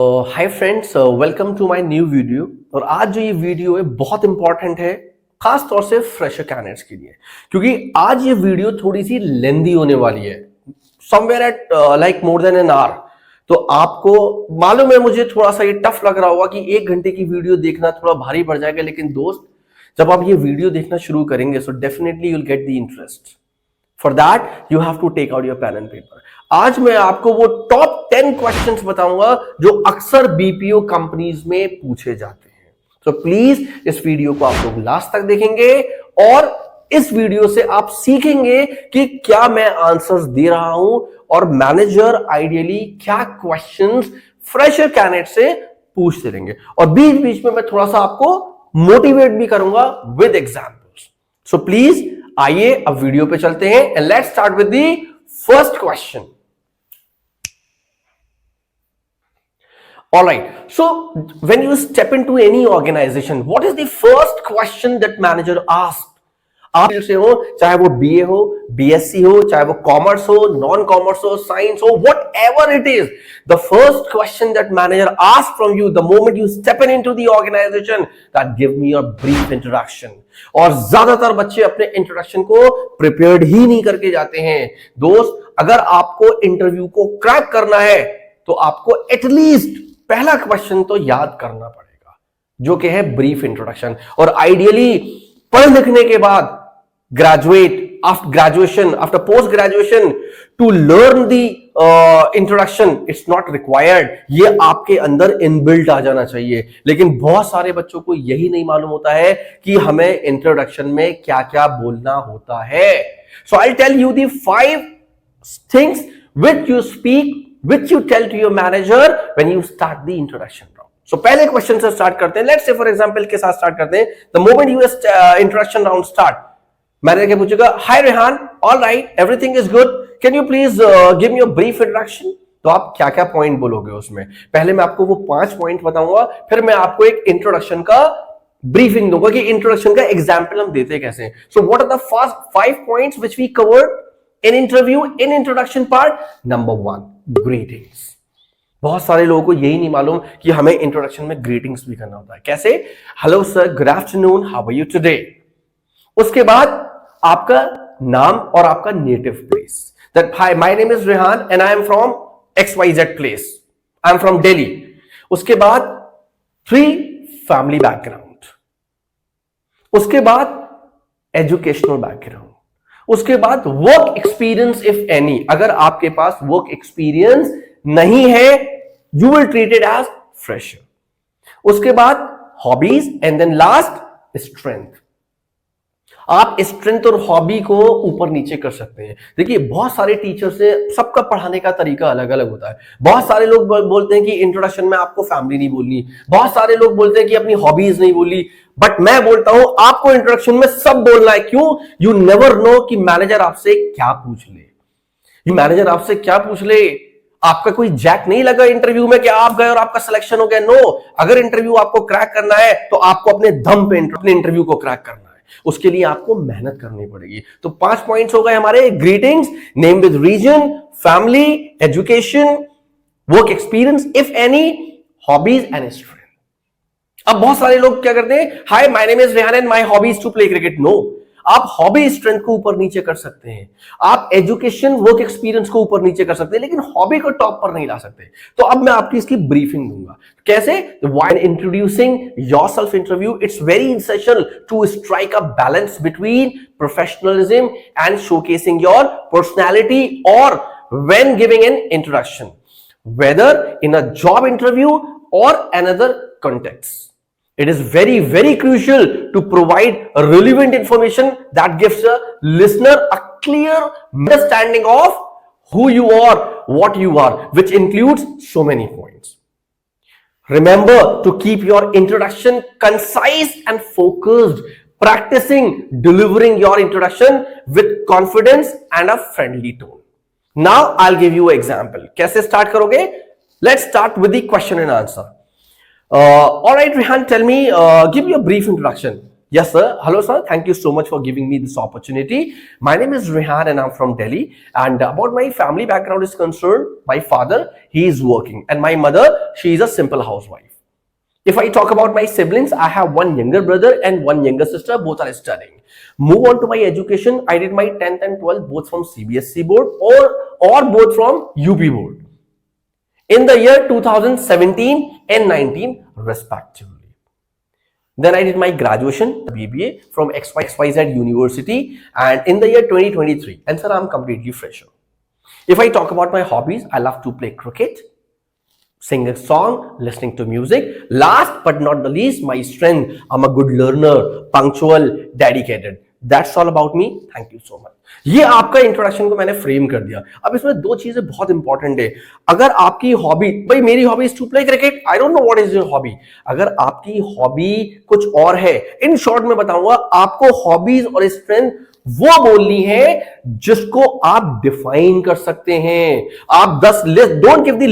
Hi friends, welcome to my new video. और आज जो ये वीडियो है बहुत इंपॉर्टेंट है, खास तौर से फ्रेशर कैंडिडेट्स के लिए, क्योंकि आज ये वीडियो थोड़ी सी लेंदी होने वाली है, somewhere at like more than an hour. तो आपको मालूम है, मुझे थोड़ा सा ये टफ लग रहा होगा कि 1 घंटे की वीडियो देखना थोड़ा भारी पड़ जाएगा, लेकिन दोस्त जब आप ये वीडियो देखना शुरू करेंगे so definitely you will get the interest. For that you have to take out your pen and paper. आज मैं आपको वो टॉप 10 क्वेश्चंस बताऊंगा जो अक्सर बीपीओ कंपनीज में पूछे जाते हैं। तो प्लीज इस वीडियो को आप लोग लास्ट तक देखेंगे और इस वीडियो से आप सीखेंगे कि क्या मैं आंसर्स दे रहा हूं और मैनेजर आइडियली क्या क्वेश्चंस फ्रेशर कैंडिडेट से पूछते रहेंगे। और बीच बीच में मैं थोड़ा सा आपको मोटिवेट भी करूंगा विद एग्जांपल्स। सो प्लीज आइए अब वीडियो पे चलते हैं and let's start with the first question. All right. So when you step into any organization, what is the first question that manager asks? आप से हो, चाहे वो बीए हो, बीएससी हो, चाहे वो कॉमर्स हो, नॉन कॉमर्स हो, साइंस हो, whatever it is, the first question that manager asks from you the moment you step into the organization, that give me a brief introduction. और ज्यादातर बच्चे अपने इंट्रोडक्शन को प्रिपेयर्ड ही नहीं करके जाते हैं। दोस्त, अगर आपको इंटरव्यू को क्रैक करना है तो आपको एटलीस्ट पहला क्वेश्चन तो याद करना पड़ेगा, जो कि है ब्रीफ इंट्रोडक्शन। और आइडियली पढ़ लिखने के बाद graduate after graduation, after post graduation, to learn the introduction it's not required. ये आपके अंदर इनबिल्ट आ जाना चाहिए। लेकिन बहुत सारे बच्चों को यही नहीं मालूम होता है कि हमें इंट्रोडक्शन में क्या क्या बोलना होता है। So I tell you the 5 things which you speak, which you tell to your manager when you start the introduction round. So पहले क्वेश्चन से स्टार्ट करते हैं। लेट्स से फॉर एग्जांपल के साथ स्टार्ट करते हैं। The moment you introduction round start, manager के पूछेगा, hi Rehan, all right, everything is good, can you please give me a brief introduction. तो आप क्या क्या पॉइंट बोलोगे उसमें? पहले मैं आपको वो 5 पॉइंट बताऊंगा, फिर मैं आपको एक इंट्रोडक्शन का ब्रीफिंग दूंगा कि इंट्रोडक्शन का एग्जाम्पल हम देते कैसे। So what are the first 5 points which we covered in interview, in introduction part? Number 1, greetings. बहुत सारे लोगों को यही नहीं मालूम कि हमें इंट्रोडक्शन में ग्रीटिंग्स भी करना होता है। कैसे? Hello sir, good afternoon, how are you today. उसके बाद आपका नाम और आपका native place. That hi, my name is Rehan and I am from XYZ place, I am from Delhi. उसके बाद 3 फैमिली बैकग्राउंड। उसके बाद एजुकेशनल बैकग्राउंड। उसके बाद वर्क एक्सपीरियंस इफ एनी। अगर आपके पास वर्क एक्सपीरियंस नहीं है, you will treated as fresher. उसके बाद hobbies and then last strength. आप स्ट्रेंथ और हॉबी को ऊपर नीचे कर सकते हैं। देखिए, बहुत सारे टीचर से सबका पढ़ाने का तरीका अलग अलग होता है। बहुत सारे लोग बोलते हैं कि इंट्रोडक्शन में आपको फैमिली नहीं बोलनी, बहुत सारे लोग बोलते हैं कि अपनी हॉबीज नहीं बोलनी, बट मैं बोलता हूं आपको इंट्रोडक्शन में सब बोलना है। क्यों? यू नेवर नो कि मैनेजर आपसे क्या पूछ ले। मैनेजर आपसे क्या पूछ ले? आपका कोई जैक नहीं लगा इंटरव्यू में कि आप गए और आपका सिलेक्शन हो गया। नो, अगर इंटरव्यू आपको क्रैक करना है तो आपको अपने दम पे अपने इंटरव्यू को क्रैक करना है। उसके लिए आपको मेहनत करनी पड़ेगी। तो 5 पॉइंट्स हो गए हमारे। Greetings, name with reason, family, education, work experience if any, hobbies and strength. अब बहुत सारे लोग क्या करते हैं, hi my name is Rehan and my hobby is to play cricket. No, आप हॉबी स्ट्रेंथ को ऊपर नीचे कर सकते हैं, आप एजुकेशन वर्क एक्सपीरियंस को ऊपर नीचे कर सकते हैं, लेकिन हॉबी को टॉप पर नहीं ला सकते। तो अब मैं आपकी इसकी ब्रीफिंग दूंगा। कैसे? While introducing yourself interview, it's very essential to strike a balance between professionalism and showcasing your personality, और when giving an introduction, whether in a job interview or another context. It is very, very crucial to provide relevant information that gives a listener a clear understanding of who you are, what you are, which includes so many points. Remember to keep your introduction concise and focused, practicing delivering your introduction with confidence and a friendly tone. Now I'll give you an example. कैसे start करोगे? Let's start with the question and answer. All right, Rehan, tell me, give me a brief introduction. Yes, sir. Hello, sir. Thank you so much for giving me this opportunity. My name is Rehan and I'm from Delhi. And about my family background is concerned, my father, he is working. And my mother, she is a simple housewife. If I talk about my siblings, I have one younger brother and one younger sister. Both are studying. Move on to my education. I did my 10th and 12th both from CBSE board or both from UP board in the year 2017 and 19 respectively. Then I did my graduation, BBA from XYZ University, and in the year 2023. And sir, I'm completely fresher. If I talk about my hobbies, I love to play cricket, sing a song, listening to music. Last but not the least, my strength. I'm a good learner, punctual, dedicated. That's all about me. Thank you so much. ये आपका introduction को मैंने frame कर दिया. अब इसमें दो चीजें बहुत इंपॉर्टेंट है. अगर आपकी हॉबी, भाई मेरी hobby is to play cricket, I don't know what is your hobby. अगर आपकी हॉबी कुछ और है, इन शॉर्ट में बताऊंगा, आपको हॉबीज और स्ट्रेंथ वो बोलनी है जिसको आप डिफाइन कर सकते हैं. आप 10 list, don't give the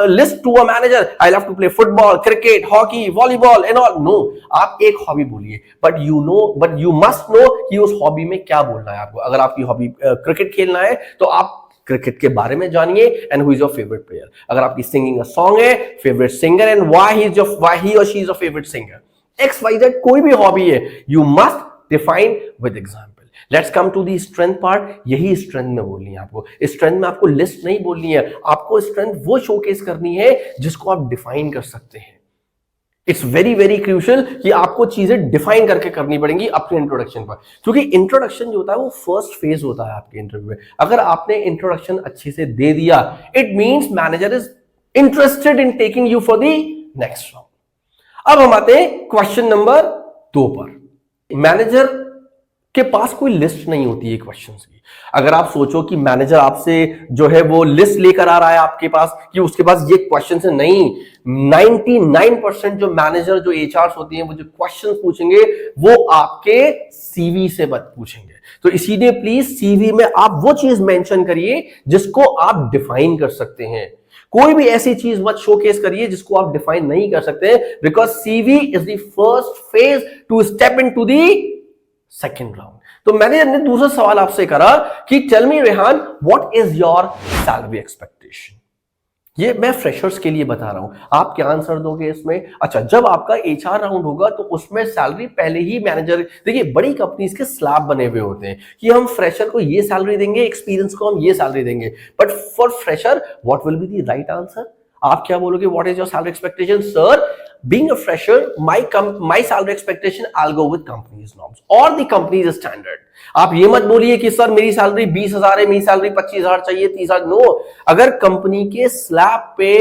list to a manager, I love to play football, cricket, hockey, volleyball and all. No, आप एक हॉबी बोलिए, बट यू मस्ट नो कि उस हॉबी में क्या बोलना है आपको. अगर आपकी हॉबी क्रिकेट खेलना है तो आप क्रिकेट के बारे में जानिए and who is your favourite player. अगर आपकी सिंगिंग अ सॉन्ग है, favourite singer and why he or she is your favourite singer. XYZ कोई भी हॉबी है, you must define with example. Let's come to the strength part. यही strength में बोलनी है आपको. स्ट्रेंथ में आपको लिस्ट नहीं बोलनी है, आपको स्ट्रेंथ वो शोकेस करनी है जिसको आप डिफाइन कर सकते हैं. इट्स वेरी वेरी क्रूशियल कि आपको चीजें डिफाइन करके करनी पड़ेंगी अपने इंट्रोडक्शन पर, क्योंकि इंट्रोडक्शन जो होता है वो फर्स्ट फेज होता है आपके इंटरव्यू में. अगर आपने इंट्रोडक्शन अच्छे से दे दिया, it means manager is interested in taking you for the next round. अब हम आते हैं क्वेश्चन नंबर 2 पर. मैनेजर के पास कोई लिस्ट नहीं होती है क्वेश्चंस की. अगर आप सोचो कि मैनेजर आपसे जो है वो लिस्ट लेकर आ रहा है आपके पास कि उसके पास ये क्वेश्चन है, नहीं. 99% जो मैनेजर, जो एचआर होती हैं, वो जो क्वेश्चन पूछेंगे वो आपके सीवी से मत पूछेंगे. तो इसीलिए प्लीज सीवी में आप वो चीज मेंशन करिए जिसको आप डिफाइन कर सकते हैं. कोई भी ऐसी चीज मत शोकेस करिए जिसको आप डिफाइन नहीं कर सकते, because CV is the first phase to step into the second round. तो मैंने दूसरा सवाल आपसे करा कि tell me Rehan, what is your salary expectation. ये मैं फ्रेशर्स के लिए बता रहा हूं, आप क्या आंसर दोगे इसमें. अच्छा, जब आपका एचआर राउंड होगा तो उसमें सैलरी पहले ही मैनेजर, देखिए बड़ी कंपनीज के स्लैब बने हुए होते हैं कि हम फ्रेशर को ये सैलरी देंगे, एक्सपीरियंस को हम ये सैलरी देंगे. But for fresher what will be the right answer. आप क्या बोलोगे, what is your salary expectation. Sir, being a fresher, my salary expectation, I'll go with company's norms or the company's standard. आप ये मत बोलिए कि sir मेरी salary 20,000 है, मेरी सैलरी 25,000 चाहिए, 30,000. नो, अगर कंपनी के स्लैब पे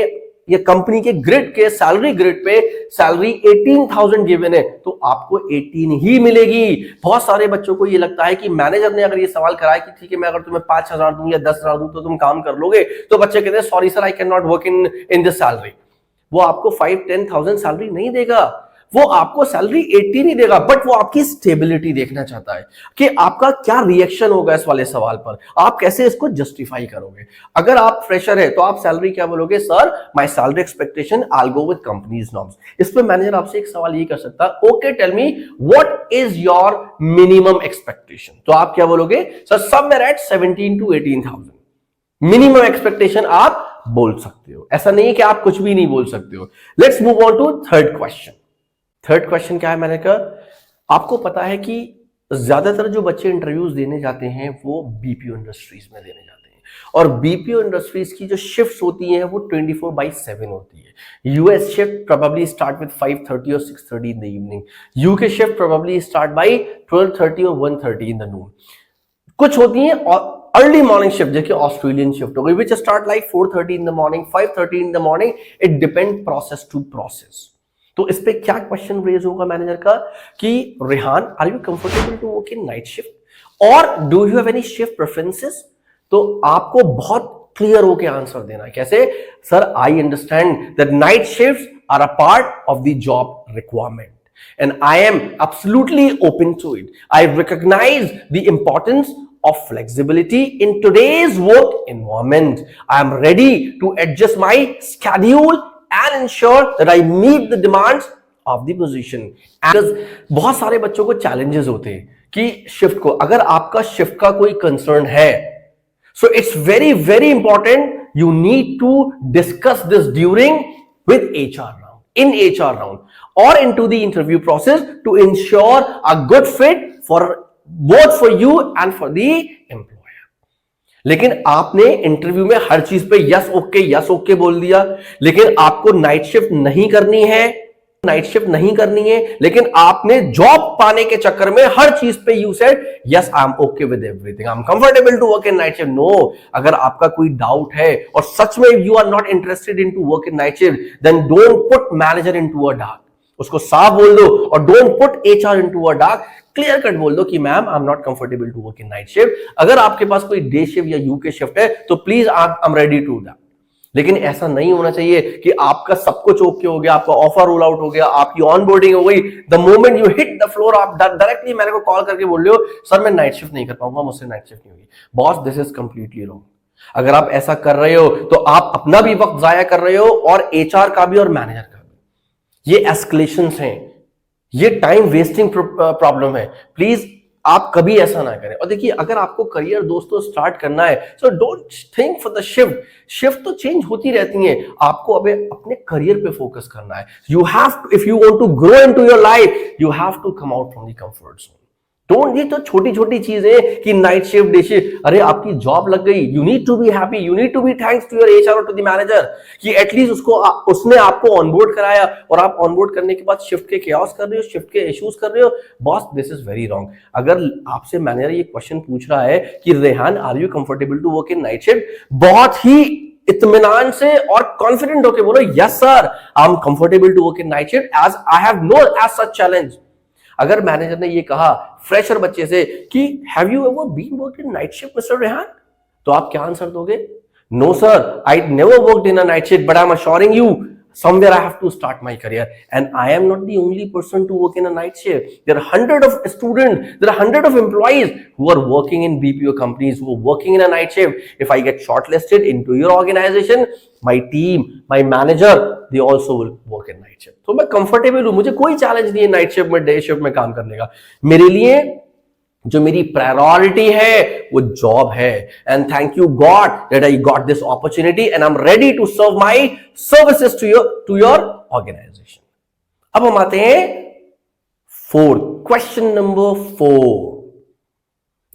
या कंपनी के ग्रिड के सैलरी ग्रिड पे सैलरी 18,000 गिवन है तो आपको 18 ही मिलेगी. बहुत सारे बच्चों को ये लगता है कि मैनेजर ने अगर ये सवाल कराया कि ठीक है मैं अगर तुम्हें 5,000 दूं या 10,000 दूं तो तुम काम कर लोगे, तो बच्चे कहते हैं sorry sir, I can not work in this salary. वो आपको 5-10,000 सैलरी नहीं देगा, वो आपको सैलरी 18 ही देगा. बट वो आपकी स्टेबिलिटी देखना चाहता है कि आपका क्या रिएक्शन होगा इस वाले सवाल पर, आप कैसे इसको जस्टिफाई करोगे. अगर आप फ्रेशर है तो आप सैलरी क्या बोलोगे, sir my salary expectation I will go with companies norms. इस पे मैनेजर आपसे एक सवाल ये कर सकता है, okay tell me what is your minimum expectation. तो आप क्या बोलोगे, sir somewhere at 17 to 18,000 minimum expectation आप बोल सकते हो. ऐसा नहीं है कि आप कुछ भी नहीं बोल सकते हो. Let's move on to third question. Third question क्या है मैंने कहा, आपको पता है कि ज्यादातर जो बच्चे इंटरव्यूज देने जाते हैं वो बीपीओ इंडस्ट्रीज में देने जाते हैं, और बीपीओ इंडस्ट्रीज की जो शिफ्ट्स होती हैं वो 24/7 होती है. US shift probably start with 5:30 और 6:30 in the evening. UK shift probably start by 12:30 और 1:30 इन द नून. कुछ होती हैं अर्ली मॉर्निंग शिफ्ट, जैसे ऑस्ट्रेलियन शिफ्ट हो गई, which start like 4:30 in the morning, 5:30 in the morning. It depend process to process. तो इस पे क्या क्वेश्चन रेज होगा मैनेजर का कि Rehan, are you comfortable to work in night shift or do you have any shift preferences. तो आपको बहुत क्लियर होकर आंसर देना है. कैसे, sir I understand that night shifts are a part of the job requirement and I am absolutely open to it. I recognize the importance of flexibility in today's work environment. I am ready to adjust my schedule and ensure that I meet the demands of the position. बहुत सारे बच्चों को challenges होते हैं कि shift को, अगर आपका शिफ्ट का कोई कंसर्न है, so it's very very important, you need to discuss this during with HR round, in HR round or into the interview process to ensure a good fit for both for you and for the employer. लेकिन आपने interview में हर चीज पे yes okay बोल दिया, लेकिन आपको नाइट शिफ्ट नहीं करनी है, लेकिन आपने जॉब पाने के चक्कर में हर चीज पे you said yes I am okay with everything, I am comfortable to work in night shift. No, अगर आपका कोई डाउट है और सच में you are not interested in to work in night shift, then don't put manager in to a dark. उसको साफ बोल दो और don't put HR in to a dark, clear cut बोल दो कि ma'am I am not comfortable to work in night shift. अगर आपके पास कोई डे शिफ्ट या यूके शिफ्ट है तो please I am ready to that. लेकिन ऐसा नहीं होना चाहिए कि आपका सब कुछ ओके हो गया, आपका ऑफर रोल आउट हो गया, आपकी ऑनबोर्डिंग हो गई, the moment you hit the floor आप डायरेक्टली मैंने को कॉल करके बोल रहे हो सर मैं नाइट शिफ्ट नहीं कर पाऊंगा, मुझसे नाइट शिफ्ट नहीं होगी। Boss, this is completely wrong. अगर आप ऐसा कर रहे हो तो आप अपना भी वक्त जाया कर रहे हो और एचआर का भी और मैनेजर का भी। ये एस्केलेशंस हैं, ये टाइम वेस्टिंग प्रॉब्लम है। प्लीज आप कभी ऐसा ना करें। और देखिए, अगर आपको करियर दोस्तों स्टार्ट करना है, so don't think for the shift तो चेंज होती रहती है, आपको अबे अपने करियर पे फोकस करना है। You have to, if you want to grow into your life, you have to come out from the comfort zone. Don't, ये तो छोटी छोटी चीजें कि नाइट शिफ्ट डे शिफ्ट, अरे आपकी जॉब लग गई, you need to be happy, you need to be thanks to your HR और टू द मैनेजर कि एटलीस्ट उसने आपको ऑनबोर्ड कराया और आप ऑनबोर्ड करने के बाद शिफ्ट के chaos कर रहे हो, शिफ्ट के इश्यूज कर रहे हो। Boss, this is very wrong. अगर आपसे मैनेजर ये क्वेश्चन पूछ रहा है कि Rehan are you comfortable to work in night shift, बहुत ही इत्मीनान से और कॉन्फिडेंट होकर बोलो yes sir I am comfortable to work in night shift as I have no as such challenge. अगर मैनेजर ने ये कहा फ्रेशर बच्चे से कि have you ever been worked in night shift mister Rehan, तो आप क्या आंसर दोगे? No sir, I never worked in a night shift but I am assuring you somewhere I have to start my career, and I am not the only person to work in a night shift. There are hundred of students, there are hundred of employees who are working in BPO companies, who are working in a night shift. If I get shortlisted into your organization, my team, my manager, they also will work in night shift. तो मैं comfortable हूँ, मुझे कोई challenge नहीं है night shift में, day shift में काम करने का। मेरे लिए जो मेरी प्रायोरिटी है वो जॉब है, and thank you God that I got this opportunity and I am ready to serve my services to your organisation. अब हम आते हैं क्वेश्चन नंबर 4।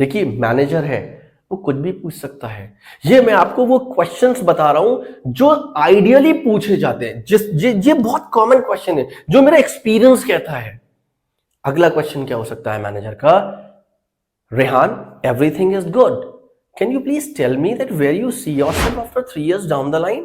देखिए, मैनेजर है वो कुछ भी पूछ सकता है। ये मैं आपको वो क्वेश्चंस बता रहा हूं जो आइडियली पूछे जाते हैं, ये बहुत कॉमन क्वेश्चन है जो मेरा एक्सपीरियंस कहता है। अगला क्वेश्चन क्या हो सकता है मैनेजर का? Rehan, everything is good. Can you please tell me that where you see yourself after 3 years down the line?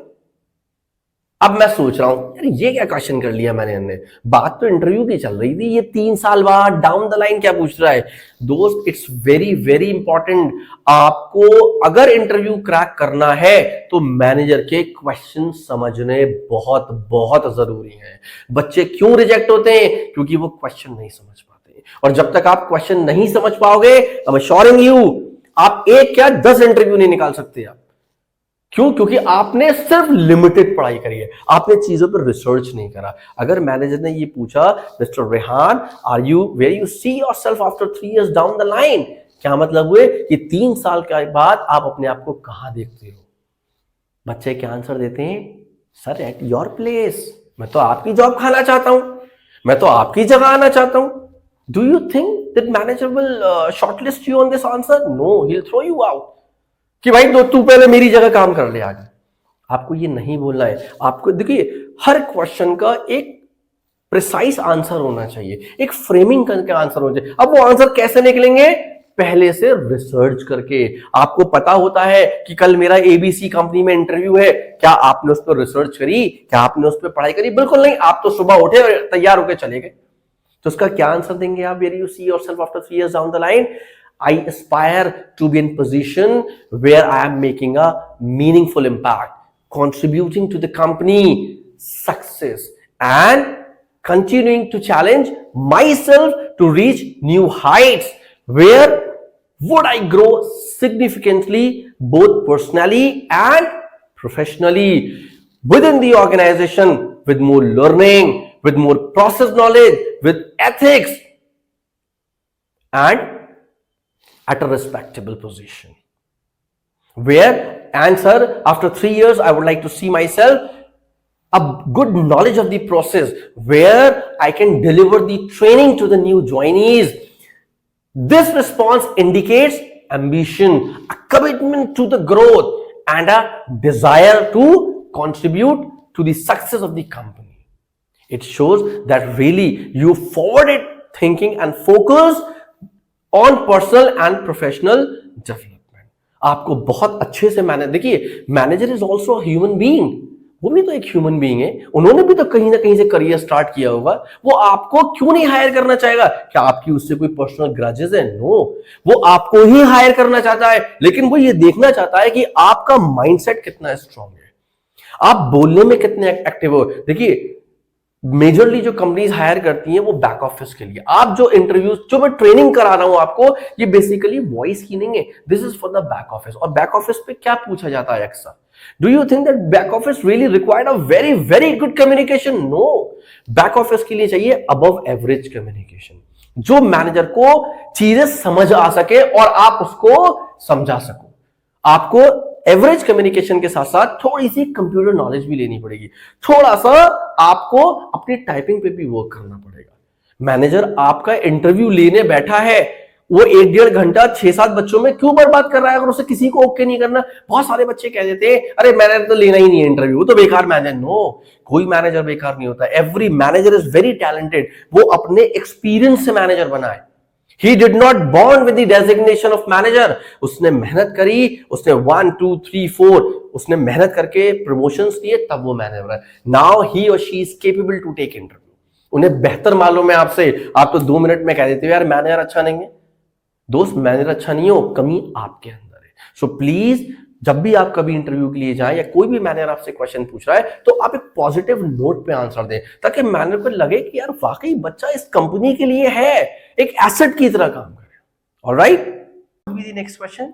अब मैं सोच रहा हूं यार ये क्या क्वेश्चन कर लिया मैंने, बात तो इंटरव्यू की चल रही थी, ये 3 साल बाद डाउन द लाइन क्या पूछ रहा है? दोस्त, इट्स वेरी वेरी इंपॉर्टेंट। आपको अगर इंटरव्यू क्रैक करना है तो मैनेजर के क्वेश्चन समझने बहुत बहुत जरूरी है। बच्चे क्यों रिजेक्ट होते हैं? क्योंकि वो क्वेश्चन नहीं समझ पाते, और जब तक आप क्वेश्चन नहीं समझ पाओगे, आई एम अश्योरिंग यू, आप एक क्या 10 इंटरव्यू नहीं निकाल सकते आप। क्यों? क्योंकि आपने सिर्फ लिमिटेड पढ़ाई करी है, आपने चीजों पर रिसर्च नहीं करा। अगर मैनेजर ने ये पूछा mister Rehan are you where you see yourself after 3 years down the line, क्या मतलब हुए कि 3 साल के बाद आप अपने आप को कहां देखते हो? बच्चे क्या आंसर देते हैं? सर एट योर प्लेस, मैं तो आपकी जॉब खाना चाहता हूं, मैं तो आपकी जगह आना चाहता हूं। Do you think that manager will shortlist you on this answer? No, he'll throw you out. कि भाई तू पहले मेरी जगह काम कर ले आगे। आपको ये नहीं बोलना है। आपको देखिए, हर क्वेश्चन का एक प्रिसाइज आंसर होना चाहिए, एक फ्रेमिंग करके आंसर होना चाहिए। अब वो आंसर कैसे निकलेंगे? पहले से रिसर्च करके। आपको पता होता है कि कल मेरा एबीसी कंपनी में इंटरव्यू है, क्या आपने उस पर रिसर्च करी? क्या आपने उस पर पढ़ाई करी? बिल्कुल नहीं। आप तो सुबह उठे और तैयार होकर चले गए। तो उसका क्या आंसर देंगे आप? Where you see yourself after 3 years down the line? I aspire to be in position where I am making a meaningful impact, contributing to the company success and continuing to challenge myself to reach new heights where would I grow significantly both personally and professionally within the organization with more learning, with more process knowledge, with ethics, and at a respectable position. Where, and sir, after 3 years, I would like to see myself a good knowledge of the process where I can deliver the training to the new joinees. This response indicates ambition, a commitment to the growth, and a desire to contribute to the success of the company. It shows that really you forwarded thinking and focus on personal and professional development. आपको बहुत अच्छे से manage, देखिए manager is also human being, वो भी तो एक human being है, उन्होंने भी तो कहीं ना कहीं से करियर स्टार्ट किया होगा, वो आपको क्यों नहीं हायर करना चाहेगा? क्या आपकी उससे कोई पर्सनल ग्रजेस है? नो, वो आपको ही हायर करना चाहता है, लेकिन वो ये देखना चाहता है कि आपका माइंडसेट कितना स्ट्रांग है, आप बोलने में कितने एक्टिव हो। देखिए मेजरली जो कंपनीज हायर करती हैं वो बैक ऑफिस के लिए, आप जो इंटरव्यूज, जो मैं ट्रेनिंग करा रहा हूं आपको, ये बेसिकली वॉइस की नहीं है, this is for the back office. और बैक ऑफिस पे क्या पूछा जाता है अक्सर? Do you think that back office really required a very very good communication? No, back office के लिए चाहिए अबव एवरेज कम्युनिकेशन, जो मैनेजर को चीजें समझ आ सके और आप उसको समझा सको। आपको एवरेज कम्युनिकेशन के साथ साथ थोड़ी सी कंप्यूटर नॉलेज भी लेनी पड़ेगी, थोड़ा सा आपको अपनी टाइपिंग पे भी वर्क करना पड़ेगा। मैनेजर आपका इंटरव्यू लेने बैठा है, वो 1-1.5 घंटा 6-7 बच्चों में क्यों बर्बाद कर रहा है अगर उसे किसी को ओके नहीं करना? बहुत सारे बच्चे कह देते हैं अरे मैनेजर तो लेना ही नहीं है इंटरव्यू, वो तो बेकार मैनेजर। नो, कोई मैनेजर बेकार नहीं होता, every manager is very talented, वो अपने एक्सपीरियंस से मैनेजर बना है। He did not born with the designation of manager. उसने मेहनत करी, उसने 1, 2, 3, 4 उसने मेहनत करके प्रमोशंस दिए, तब वो मैनेजर है। Now he or she is capable to take interview. उन्हें बेहतर मालूम है आपसे, आप तो 2 मिनट में कह देते हो यार मैनेजर अच्छा नहीं है। दोस्त, मैनेजर अच्छा नहीं हो, कमी आपके अंदर है। सो प्लीज जब भी आप कभी इंटरव्यू के लिए जाएं या कोई भी मैनेजर आपसे क्वेश्चन पूछ रहा है तो आप एक पॉजिटिव नोट पे आंसर दें, ताकि मैनेजर को लगे कि यार वाकई बच्चा इस कंपनी के लिए है, एक एसेट की तरह काम करे। Alright, next question.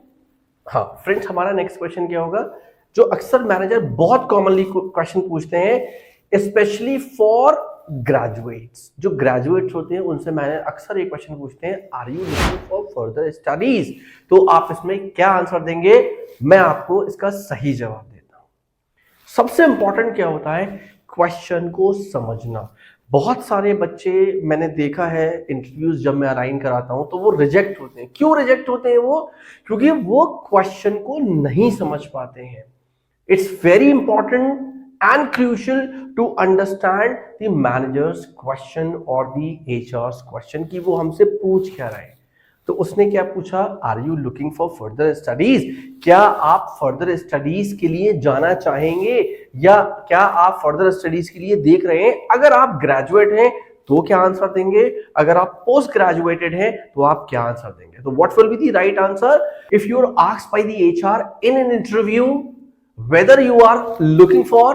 हाँ फ्रेंड्स, हमारा नेक्स्ट क्वेश्चन क्या होगा, जो अक्सर मैनेजर बहुत कॉमनली क्वेश्चन पूछते हैं स्पेशली फॉर ग्रेजुएट्स। जो ग्रेजुएट्स होते हैं उनसे मैनेजर अक्सर एक क्वेश्चन पूछते हैं, are you looking for further studies? तो आप इसमें क्या आंसर देंगे? मैं आपको इसका सही जवाब देता हूं। सबसे इंपॉर्टेंट क्या होता है, क्वेश्चन को समझना। बहुत सारे बच्चे मैंने देखा है इंटरव्यूज जब मैं अलाइन कराता हूं तो वो रिजेक्ट होते हैं। क्यों रिजेक्ट होते हैं वो? क्योंकि वो क्वेश्चन को नहीं समझ पाते हैं। It's very important and crucial to understand the manager's question or the HR's question कि वो हमसे पूछ क्या रहे हैं। तो उसने क्या पूछा, are you looking for further studies? क्या आप फर्दर स्टडीज के लिए जाना चाहेंगे या क्या आप फर्दर स्टडीज के लिए देख रहे हैं? अगर आप ग्रेजुएट हैं तो क्या आंसर देंगे? अगर आप पोस्ट ग्रेजुएटेड हैं तो आप क्या आंसर देंगे? तो what will be the right answer? If you are asked by the HR in an interview whether you are looking for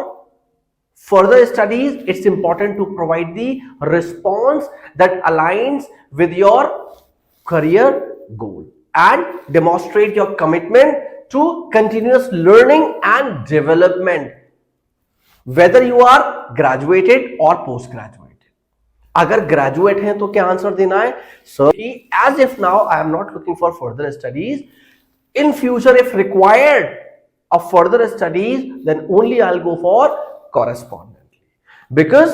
further studies, it's important to provide the response that aligns with your career goal and demonstrate your commitment to continuous learning and development, whether you are graduated or post graduated. अगर graduate हैं तो क्या answer देना है? Sir, as if now I am not looking for further studies, in future if required of further studies then only I'll go for correspondently, because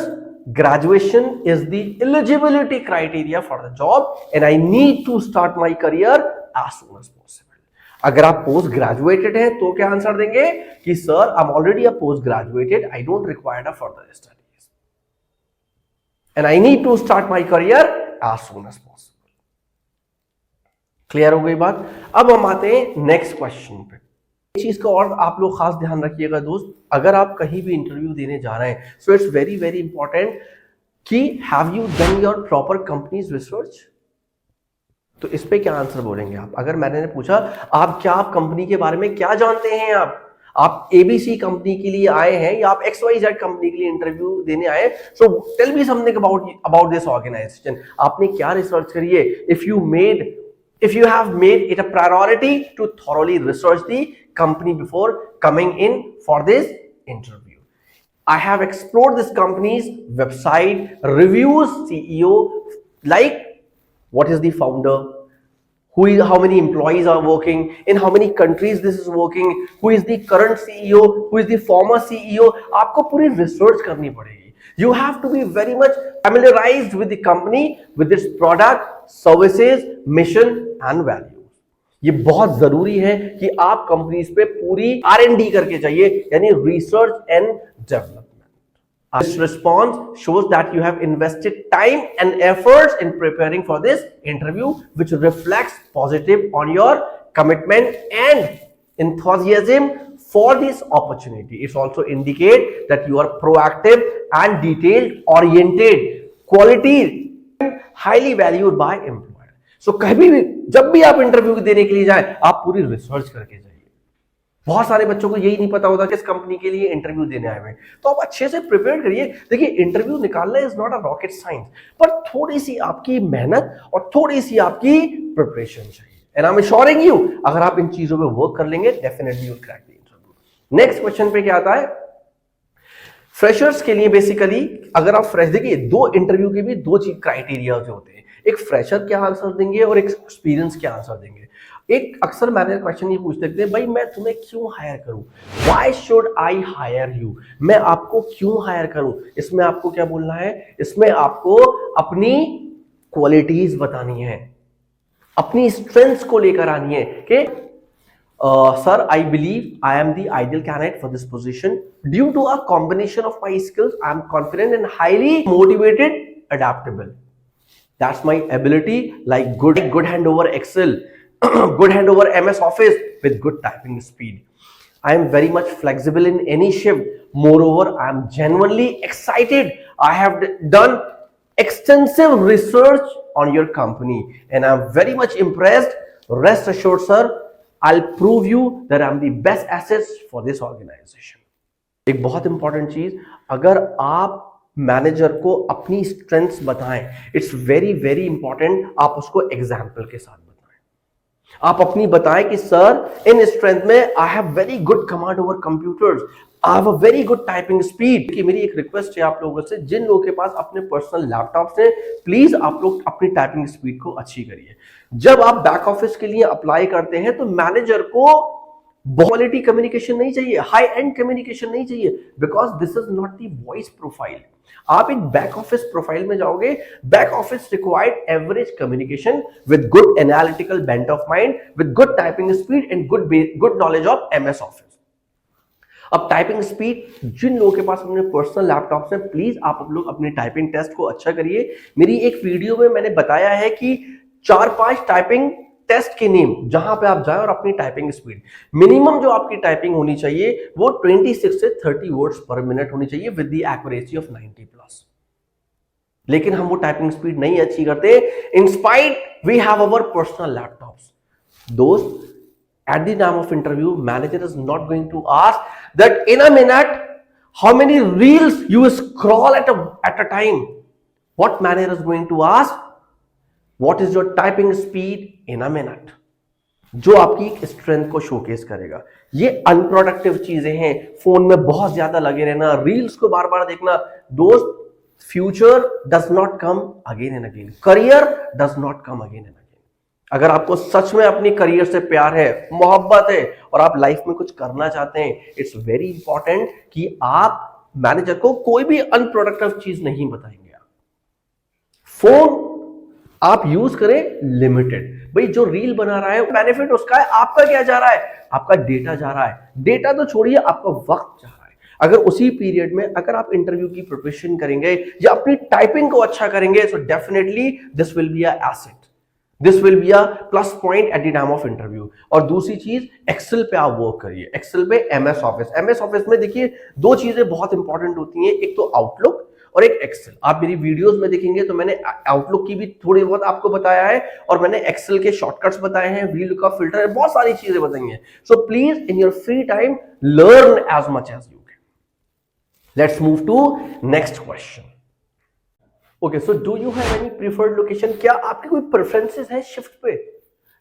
graduation is the eligibility criteria for the job and I need to start my career as soon as possible. अगर आप post graduated हैं तो क्या answer देंगे कि sir I am already a post graduated, I don't require a further studies and I need to start my career as soon as possible. Clear हो गई बात? अब हम आते हैं नेक्स्ट क्वेश्चन पे। चीज का और आप लोग खास ध्यान रखिएगा दोस्त, अगर आप कहीं भी इंटरव्यू देने जा रहे हैं so it's very very important कि have you done your proper companies research? तो इस पे क्या आंसर बोलेंगे आप? अगर मैंने पूछा आप कंपनी के बारे में क्या जानते हैं, आप ABC कंपनी के लिए आए हैं या आप XYZ कंपनी के लिए इंटरव्यू देने आए, so tell me something about this organisation. आपने क्या रिसर्च करी है? If you have made it a priority to thoroughly research the company before coming in for this interview. I have explored this company's website, reviews, CEO, like what is the founder, how many employees are working, in how many countries this is working, who is the current CEO, who is the former CEO. आपको पूरी research करनी पड़ेगी. You have to be very much familiarized with the company, with its product, services, mission and values. ये बहुत जरूरी है कि आप कंपनीज पे पूरी R&D करके चाहिए, यानी research and development. This response shows that you have invested time and efforts in preparing for this interview, which reflects positive on your commitment and enthusiasm for this opportunity. It also indicates that you are proactive and detail oriented, quality highly valued by employer. So कभी भी जब भी आप interview देने के लिए जाएं, आप पूरी रिसर्च करके जाइए. बहुत सारे बच्चों को यही नहीं पता होता किस कंपनी के लिए इंटरव्यू देने आए हुए, तो आप अच्छे से प्रिपेयर करिए. देखिए, इंटरव्यू निकालना is not a rocket science, पर थोड़ी सी आपकी मेहनत और थोड़ी सी आपकी प्रिपरेशन चाहिए. And I am assuring you, अगर आप इन चीजों पे वर्क कर लेंगे, definitely you will crack the interview. Next question पे क्या आता है? फ्रेशर्स के लिए बेसिकली, अगर आप फ्रेश, देखिए दो इंटरव्यू के भी दो चीज क्राइटेरिया होते हैं. एक फ्रेशर क्या आंसर देंगे और एक एक्सपीरियंस क्या आंसर देंगे. एक अक्सर मैनेजर क्वेश्चन ये पूछते हैं, भाई मैं तुम्हें क्यों हायर करूं, why should I hire you, मैं आपको क्यों हायर करूं. इसमें आपको क्या बोलना है? इसमें आपको अपनी क्वालिटीज बतानी है, अपनी स्ट्रेंथ्स को लेकर आनी है कि sir, I believe I am the ideal candidate for this position due to a combination of my skills. I am confident and highly motivated, adaptable. That's my ability, like good hand over Excel, good hand over MS Office with good typing speed. I am very much flexible in any shift. Moreover, I am genuinely excited. I have done extensive research on your company and I am very much impressed. Rest assured, sir, I'll prove you that I am the best assets for this organization. एक बहुत important चीज, अगर आप manager को अपनी strengths बताएं, it's very very important, आप उसको एग्जाम्पल के साथ बताएं. आप अपनी बताएं कि सर, इन स्ट्रेंथ में I have very good command over computers, I have a very good typing speed. कि मेरी एक रिक्वेस्ट है आप लोगों से, जिन लोगों के पास अपने पर्सनल लैपटॉप से, प्लीज आप लोग अपनी टाइपिंग स्पीड को अच्छी करिए. जब आप बैक ऑफिस के लिए अप्लाई करते हैं तो मैनेजर को क्वालिटी कम्युनिकेशन नहीं चाहिए, हाई एंड कम्युनिकेशन नहीं चाहिए, because this is not the voice profile. आप एक बैक ऑफिस प्रोफाइल में जाओगे, back office required average communication with good analytical bent of mind, with good typing speed and good knowledge of MS office. अब typing speed, जिन लोगों के पास अपने personal laptop से, please आप लोग अपने टाइपिंग टेस्ट को अच्छा करिए. मेरी एक वीडियो में मैंने बताया है कि 4-5 टाइपिंग टेस्ट के नेम, जहां पे आप जाएं और अपनी टाइपिंग स्पीड, मिनिमम जो आपकी टाइपिंग होनी चाहिए वो 26 से 30 वर्ड्स पर मिनट होनी चाहिए विद द एक्यूरेसी ऑफ 90+. लेकिन हम वो टाइपिंग स्पीड नहीं अच्छी करते, in spite we have our personal laptops. दोस्त, at the time of interview, manager is not going to ask that in a minute how many reels you scroll at a time. What manager is going to ask, what is your typing speed in a minute, जो आपकी strength को showcase करेगा. ये unproductive चीजें हैं. Phone में बहुत ज्यादा लगे रहना, रील्स को बार बार देखना. दोस्त, future does not come again and again, career does not come again and again. अगर आपको सच में अपनी करियर से प्यार है, मोहब्बत है और आप लाइफ में कुछ करना चाहते हैं, इट्स वेरी इंपॉर्टेंट कि आप मैनेजर को कोई भी अनप्रोडक्टिव चीज नहीं बताएंगे. फोन आप यूज करें लिमिटेड. भाई जो रील बना रहा है बेनिफिट उसका है, आपका क्या जा रहा है? आपका डेटा जा रहा है. डेटा तो छोड़िए, आपका वक्त जा रहा है. अगर उसी पीरियड में अगर आप इंटरव्यू की प्रिपरेशन करेंगे या अपनी टाइपिंग को अच्छा करेंगे, so definitely this will be a asset, this will be a plus point at the time of interview. और दूसरी चीज, एक्सेल पे आप वर्क करिए. एक्सेल पे एमएस ऑफिस, एमएस ऑफिस में देखिए दो चीजें बहुत इंपॉर्टेंट होती हैं, एक तो आउटलुक और एक एक्सेल. आप मेरी वीडियोस में देखेंगे तो मैंने आउटलुक की भी थोड़ी बहुत आपको बताया है और मैंने एक्सेल के शॉर्टकट्स बताए हैं, VLOOKUP फिल्टर, बहुत सारी चीजें बताई हैं. So please in your free time learn as much as you can. Let's move to next question. Okay, so do you have any preferred location? क्या आपके कोई प्रेफरेंसेस है शिफ्ट पे?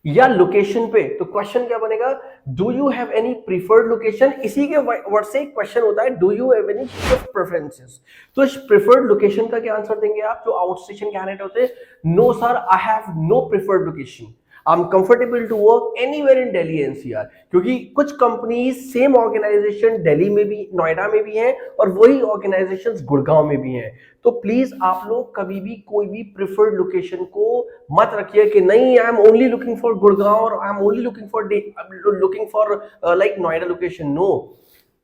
या लोकेशन पे, तो क्वेश्चन क्या बनेगा, do you have any preferred location. इसी के वर्ड से क्वेश्चन होता है, do you have any shift preferences. तो इस प्रीफर्ड लोकेशन का क्या आंसर देंगे आप, जो आउट स्टेशन कैंडिडेट होते हैं, no sir I have no preferred location, I am comfortable to work anywhere in Delhi NCR. क्योंकि कुछ कंपनी सेम ऑर्गेनाइजेशन दिल्ली में भी, नोएडा में भी है, और वही ऑर्गेनाइजेशंस गुड़गांव में भी हैं। तो प्लीज आप लोग कभी भी कोई भी प्रिफर्ड लोकेशन को मत रखिए कि नहीं I am only looking for Gurgaon or I am only looking for like Noida location. No,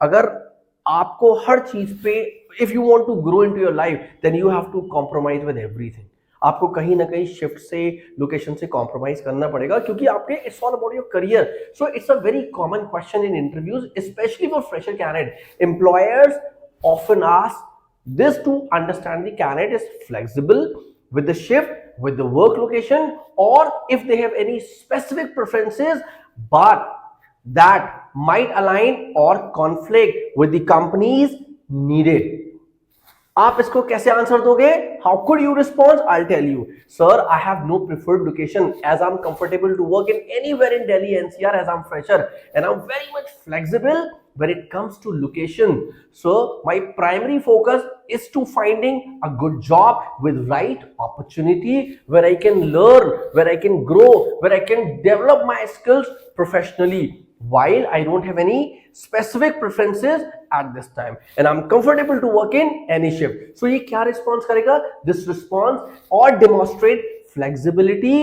अगर आपको हर चीज पे, if you want to grow into your life, then you have to compromise with everything. आपको कहीं ना कहीं शिफ्ट से, लोकेशन से कॉम्प्रोमाइज करना पड़ेगा, क्योंकि आपके it's all about your career. So it's a very common question in interviews, specially for fresher candidate. Employers often ask this to understand the candidate is flexible with the shift, with the work location, or if they have any specific preferences but that might align or conflict with the company's needed. आप इसको कैसे answer दोगे, how could you respond, I tell you, sir I have no preferred location as I am comfortable to work in anywhere in Delhi NCR as I am fresher and I am very much flexible when it comes to location. So my primary focus is to finding a good job with right opportunity where I can learn, where I can grow, where I can develop my skills professionally, while I don't have any specific preferences at this time and I'm comfortable to work in any shift. So ये क्या response करेगा, this response or demonstrate flexibility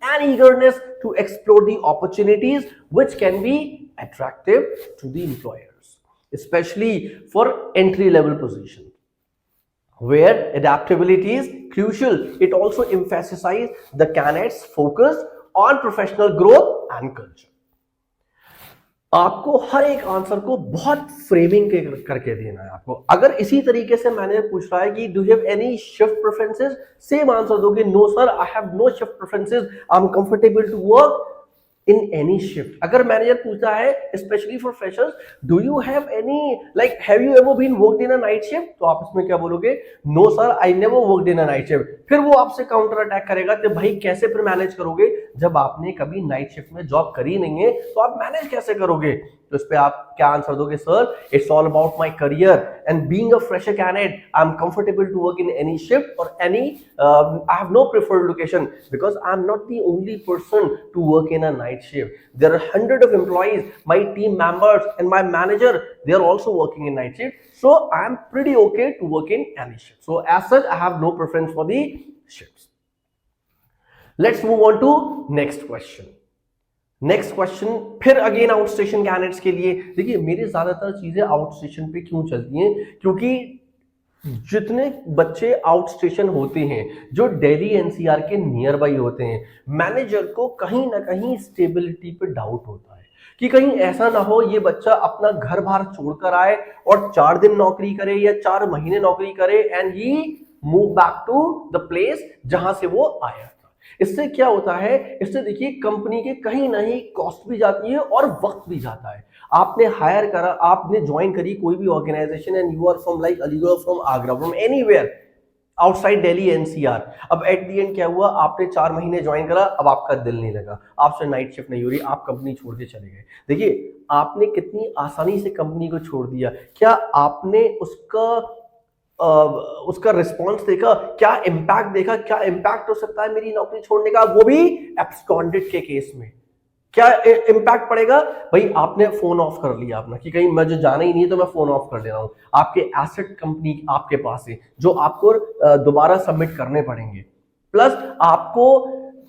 and eagerness to explore the opportunities which can be attractive to the employers, especially for entry level positions where adaptability is crucial. It also emphasizes the candidate's focus on professional growth and culture. आपको हर एक answer को बहुत framing करके देना है आपको। अगर इसी तरीके से मैनेजर पूछ रहा है कि do you have any shift preferences, same answer दोगे, no sir I have no shift preferences, I am comfortable to work in any shift. अगर मैनेजर पूछता है specially for freshers, do you have any like have you ever been worked in a night shift, तो आप इसमें क्या बोलोगे, no sir I never worked in a night shift. फिर वो आपसे काउंटर अटैक करेगा, तो भाई कैसे फिर मैनेज करोगे, जब आपने कभी नाइट शिफ्ट में जॉब करी नहीं है तो आप मैनेज कैसे करोगे। तो इस पे आप क्या आंसर दोगे, sir it's all about my career and being a fresher candidate I am comfortable to work in any shift और any I have no preferred location because I am not the only person to work in a night shift, there are 100 of employees, my team members and my manager, they are also working in night shift, so I am pretty okay to work in any shift. So as such I have no preference for the shifts. Let's move on to next question. Next question फिर again out station candidates के लिए। देखिए मेरी ज्यादातर चीजें out station पे क्यों चलती हैं, क्योंकि जितने बच्चे आउट स्टेशन होते हैं जो दिल्ली एनसीआर के नियर बाई होते हैं, मैनेजर को कहीं ना कहीं स्टेबिलिटी पे डाउट होता है कि कहीं ऐसा ना हो ये बच्चा अपना घर बार छोड़कर आए और 4 दिन नौकरी करे या 4 महीने नौकरी करे and he move back to the place जहां से वो आया। इससे क्या होता है, इससे देखिए कंपनी के कहीं ना कहीं कॉस्ट भी जाती है और वक्त भी जाता है। आपने हायर करा, आपने ज्वाइन करी कोई भी organisation and you are from like Aligarh, from Agra, from anywhere outside Delhi NCR. अब एट द एंड क्या हुआ, आपने 4 महीने ज्वाइन करा, अब आपका दिल नहीं लगा, आपसे नाइट शिफ्ट नहीं हो रही, आप कंपनी छोड़ के चले गए। देखिए आपने कितनी आसानी से कंपनी को छोड़ दिया, क्या आपने उसका रिस्पॉन्स देखा, क्या इंपैक्ट देखा, क्या इंपैक्ट हो सकता है मेरी नौकरी छोड़ने का, वो भी एब्सकॉन्डेड के केस में क्या इंपैक्ट पड़ेगा। भाई आपने फोन ऑफ कर लिया अपना कि कहीं मुझे जाना ही नहीं है तो मैं फोन ऑफ कर दे रहा हूं, आपके एसेट कंपनी आपके पास है जो आपको दोबारा सबमिट करने पड़ेंगे, प्लस आपको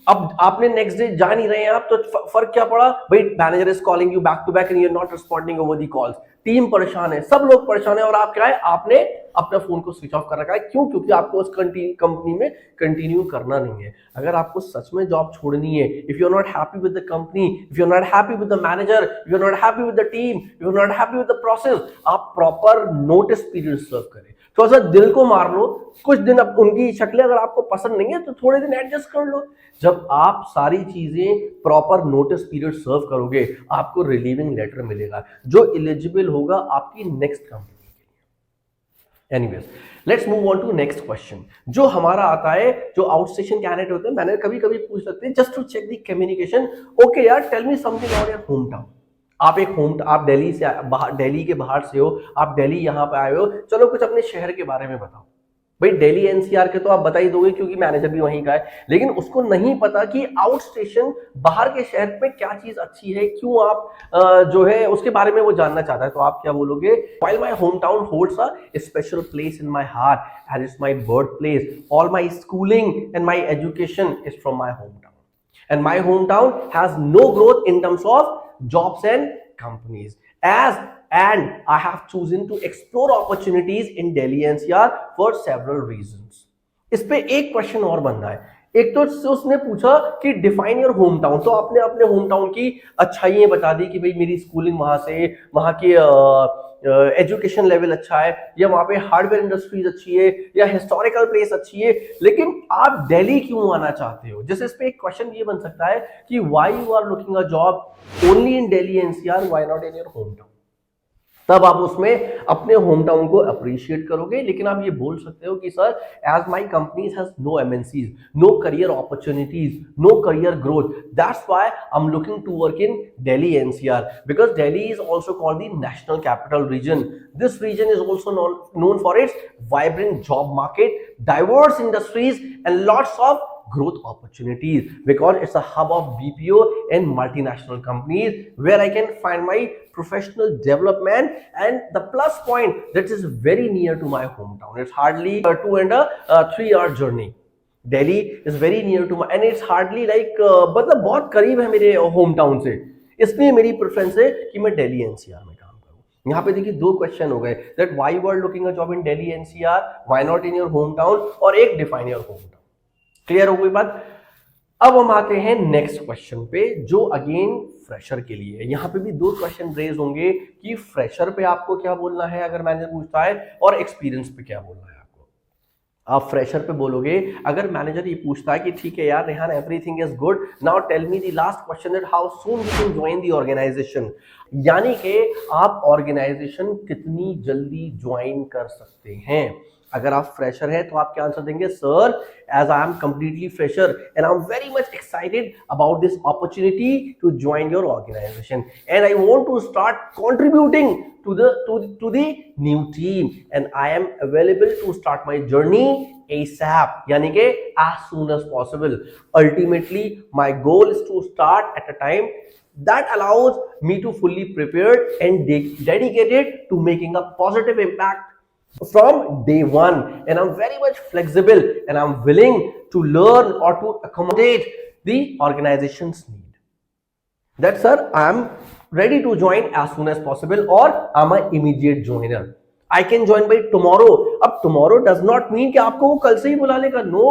अब आपने नेक्स्ट डे जा नहीं रहे हैं आप, तो फर्क क्या पड़ा, भाई manager is calling you back to back and you are not responding over the calls, team परेशान है, सब लोग परेशान है और आप क्या है, आपने अपना फोन को स्विच ऑफ कर रखा है। क्यों? क्योंकि आपको उस कंपनी में कंटिन्यू करना नहीं है। अगर आपको सच में जॉब छोड़नी है, if you are not happy with the company, if you are not happy with the manager, if you are not happy with the team, if you are not happy with the process, आप proper notice period serve करें। थोड़ा सा दिल को मार लो, कुछ दिन अब उनकी शक्लें अगर आपको पसंद नहीं है तो थोड़े दिन एडजस्ट कर लो। जब आप सारी चीजें प्रॉपर नोटिस पीरियड सर्व करोगे, आपको रिलीविंग लेटर मिलेगा जो एलिजिबल होगा आपकी नेक्स्ट कंपनी के लिए। Anyways, let's move on to next question जो हमारा आता है, जो आउटस्टेशन कैंडिडेट होते हैं, मैंने कभी कभी पूछ सकते हैं just to check the communication. Okay यार, tell me something about your home town. आप दिल्ली से बाहर, दिल्ली के बाहर से हो, आप दिल्ली यहाँ पे आए हो, चलो कुछ अपने शहर के बारे में बताओ। भाई दिल्ली एनसीआर के तो आप बता ही दोगे क्योंकि मैनेजर भी वहीं का है, लेकिन उसको नहीं पता कि आउट स्टेशन बाहर के शहर में क्या चीज अच्छी है, क्यों आप जो है उसके बारे में वो जानना चाहता है। तो आप क्या बोलोगे? While my home town holds a special place in my heart and it's my birth place, all my schooling and my education is from my home town and my home town has no growth in terms of jobs and companies, and I have chosen to explore opportunities in Delhi NCR for several reasons. इस पे एक question और बन रहा है। एक तो उसने पूछा कि डिफाइन योर होम टाउन, तो आपने अपने होम टाउन की अच्छाइयां बता दी कि भाई मेरी स्कूलिंग वहां से, वहां की एजुकेशन लेवल अच्छा है, या वहां पे हार्डवेयर इंडस्ट्रीज अच्छी है, या हिस्टोरिकल प्लेस अच्छी है, लेकिन आप दिल्ली क्यों आना चाहते हो? जैसे इस पे एक क्वेश्चन ये बन सकता है कि why you are looking a job only in Delhi NCR, why not in your home town? तब आप उसमें अपने होम टाउन को अप्रिशिएट करोगे। लेकिन आप ये बोल सकते हो कि sir, as my companies has no MNCs, no career opportunities, no career growth, that's why I am looking to work in Delhi NCR, because Delhi is also called the national capital region. This region is also known for its vibrant job market, diverse industries, and lots of growth opportunities, because it's a hub of BPO and multinational companies where I can find my professional development. And the plus point, that is very near to my hometown. It's hardly a 2 and 3 hour journey. Delhi is very near to my, and it's hardly like मतलब बहुत करीब है मेरे home town से, इसलिए मेरी preference है कि मैं दिल्ली एनसीआर में काम करूं। यहाँ पे देखिए दो क्वेश्चन हो गए, that why you are looking a job in Delhi NCR, why not in your home town, और एक define your home town. Clear हो गई बात? अब हम आते हैं नेक्स्ट क्वेश्चन पे, जो अगेन फ्रेशर के लिए है। यहां पे भी दो क्वेश्चन रेज होंगे कि फ्रेशर पे आपको क्या बोलना है अगर मैनेजर पूछता है, और एक्सपीरियंस पे क्या बोलना है आपको। आप फ्रेशर पे बोलोगे अगर मैनेजर ये पूछता है कि ठीक है यार Rehan, everything is good, now tell me the last question, that how soon you can join the organisation, यानी कि आप ऑर्गेनाइजेशन कितनी जल्दी ज्वाइन कर सकते हैं। अगर आप फ्रेशर है तो आप क्या आंसर देंगे? Sir, as I am completely fresher and I am very much excited about this opportunity to join your organisation and I want to start contributing to the new team and I am available to start my journey ASAP, यानी कि as soon as possible. Ultimately, my goal is to start at a time that allows me to fully prepared and dedicated to making a positive impact from day one, and I'm very much flexible and I'm willing to learn or to accommodate the organization's need. That sir, I am ready to join as soon as possible, or I'm an immediate joiner. I can join by tomorrow. अब tomorrow does not mean कि आपको वो कल से ही बुला लेगा। No,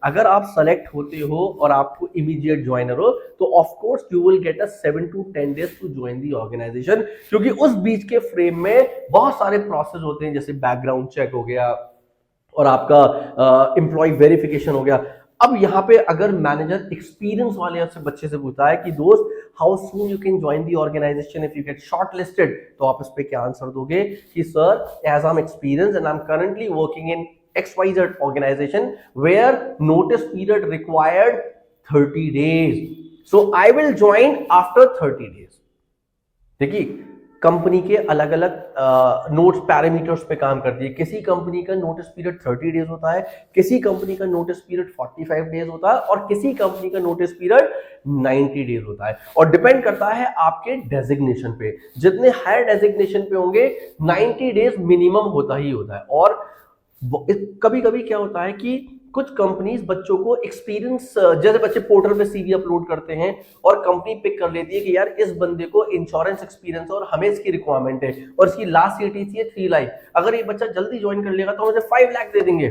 अगर आप सेलेक्ट होते हो और आपको इमीडिएट ज्वाइनर हो तो of course you will get a 7 to 10 days to join the organisation, क्योंकि उस बीच के फ्रेम में बहुत सारे प्रोसेस होते हैं, जैसे बैकग्राउंड चेक हो गया और आपका एम्प्लॉय वेरिफिकेशन हो गया। अब यहाँ पे अगर मैनेजर एक्सपीरियंस वाले से बच्चे से पूछता है कि दोस्त, how soon you can join the organisation if you get short listed, तो आप इस पे क्या आंसर दोगे कि sir, as I am experience and I am currently working in XYZ organization where notice period required 30 days, so I will join after 30 days. देखिए company के अलग अलग नोट्स पैरामीटर्स पे काम करती है। किसी कंपनी का नोटिस पीरियड 30 डेज होता है, किसी कंपनी का नोटिस पीरियड 45 डेज होता है, और किसी कंपनी का नोटिस पीरियड 90 डेज होता है, और डिपेंड करता है आपके डेजिग्नेशन पे। जितने हायर डेजिग्नेशन पे होंगे 90 डेज मिनिमम होता ही होता है। और कभी कभी क्या होता है कि कुछ कंपनीज बच्चों को एक्सपीरियंस, जैसे बच्चे पोर्टल पे सीवी अपलोड करते हैं और कंपनी पिक कर लेती है कि यार इस बंदे को इंश्योरेंस एक्सपीरियंस और हमें इसकी रिक्वायरमेंट है और इसकी लास्ट सीटीसी है 3 लाख, अगर ये बच्चा जल्दी ज्वाइन कर लेगा तो मुझे 5 लाख दे देंगे।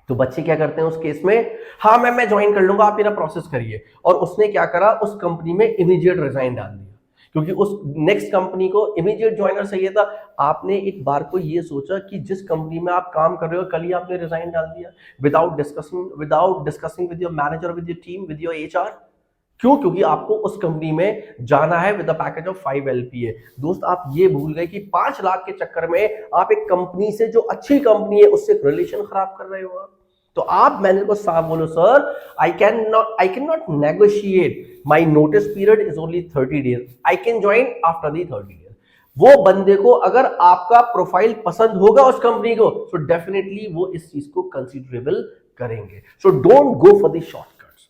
तो बच्चे क्या करते हैं उस केस में, हाँ मैं ज्वाइन कर लूंगा, आप मेरा प्रोसेस करिए। और उसने क्या करा, उस कंपनी में इमीडिएट रिजाइन डाल दिया, क्योंकि उस नेक्स्ट कंपनी को इमीडिएट ज्वाइनर चाहिए था। आपने एक बार को ये सोचा कि जिस कंपनी में आप काम कर रहे हो कल ही आपने रिजाइन डाल दिया without discussing with your manager, with your team, with your HR। क्यों? क्योंकि आपको उस कंपनी में जाना है with a package of 5 LPA। दोस्त आप ये भूल गए कि 5 लाख के चक्कर में आप एक कंपनी से, जो अच्छी कंपनी है, उससे रिलेशन खराब कर रहे हो आप। तो आप मैनेजर को साफ बोलो, sir I can not negotiate, my notice period is only 30 days, I can join after the 30 days. वो बंदे को अगर आपका प्रोफाइल पसंद होगा उस कंपनी को, तो डेफिनेटली वो इस चीज को कंसिडरेबल करेंगे। So don't go for the shortcuts,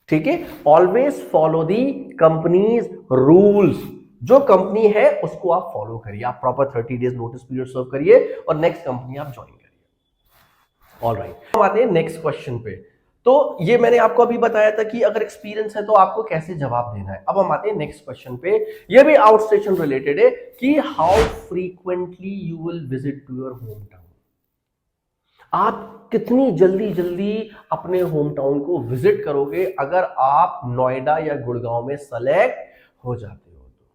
ठीक है? Always follow the company's rules. जो कंपनी है उसको आप फॉलो करिए, आप proper 30 days notice period serve करिए और नेक्स्ट कंपनी आप ज्वाइन करिए। ऑलराइट, हम आते हैं नेक्स्ट क्वेश्चन पे। तो ये मैंने आपको अभी बताया था कि अगर एक्सपीरियंस है तो आपको कैसे जवाब देना है। अब हम आते हैं नेक्स्ट क्वेश्चन पे, ये भी आउटस्टेशन रिलेटेड है कि how frequently you will visit to your home town. आप कितनी जल्दी जल्दी अपने होम टाउन को विजिट करोगे अगर आप नोएडा या गुड़गांव में सेलेक्ट हो जाते हो तो।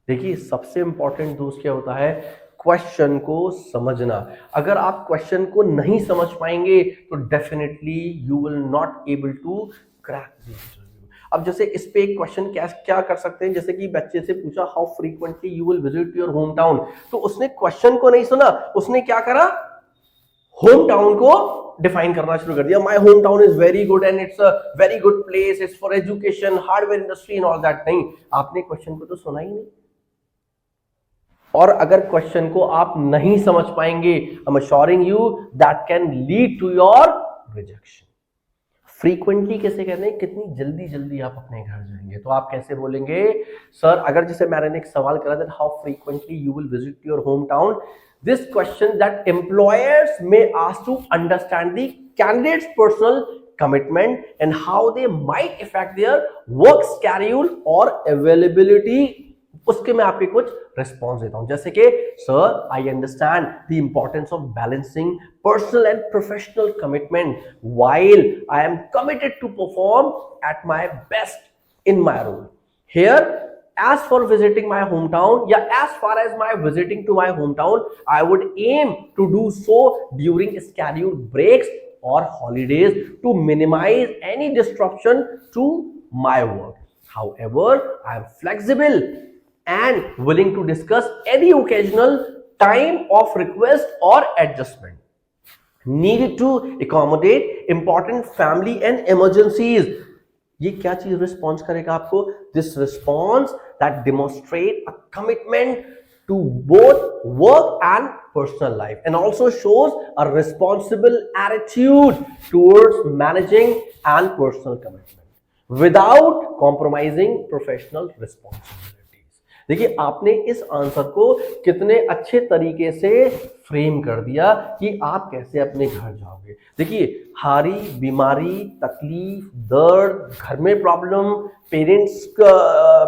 देखिए, सबसे इंपॉर्टेंट दोस्त क्या होता है, क्वेश्चन को समझना। अगर आप क्वेश्चन को नहीं समझ पाएंगे तो definitely you will not able to crack the interview. अब जैसे इस पे एक क्वेश्चन क्या कर सकते हैं, जैसे कि बच्चे से पूछा how frequently you will visit your home town, तो उसने क्वेश्चन को नहीं सुना, उसने क्या करा, होम टाउन को डिफाइन करना शुरू कर दिया। My home town is very good and it's a very good place, it's for education, hardware industry and all that. नहीं, आपने क्वेश्चन को तो सुना ही नहीं। और अगर क्वेश्चन को आप नहीं समझ पाएंगे, I am assuring you that can lead to your rejection. Frequently कैसे कहते हैं, कितनी जल्दी जल्दी आप अपने घर जाएंगे, तो आप कैसे बोलेंगे, सर अगर जैसे मैंने एक सवाल करा that how frequently you will visit your home town, this question that employers may ask to understand the candidate's personal commitment and how they might affect their work schedule or availability, उसके मैं आपके कुछ response देता हूं, जैसे कि sir I understand the importance of balancing personal and professional commitment while I am committed to perform at my best in my role here. As for visiting my hometown, as far as my visiting to my hometown, I would aim to do so during scheduled breaks or holidays to minimize any disruption to my work. However, I am flexible and willing to discuss any occasional time of request or adjustment needed to accommodate important family and emergencies. ये क्या चीज response करेगा आपको, this response that demonstrate a commitment to both work and personal life and also shows a responsible attitude towards managing and personal commitment without compromising professional responsibilities. देखिए, आपने इस answer को कितने अच्छे तरीके से फ्रेम कर दिया कि आप कैसे अपने घर जाओगे। देखिए, हारी, बीमारी, तकलीफ, दर्द, घर में प्रॉब्लम, पेरेंट्स का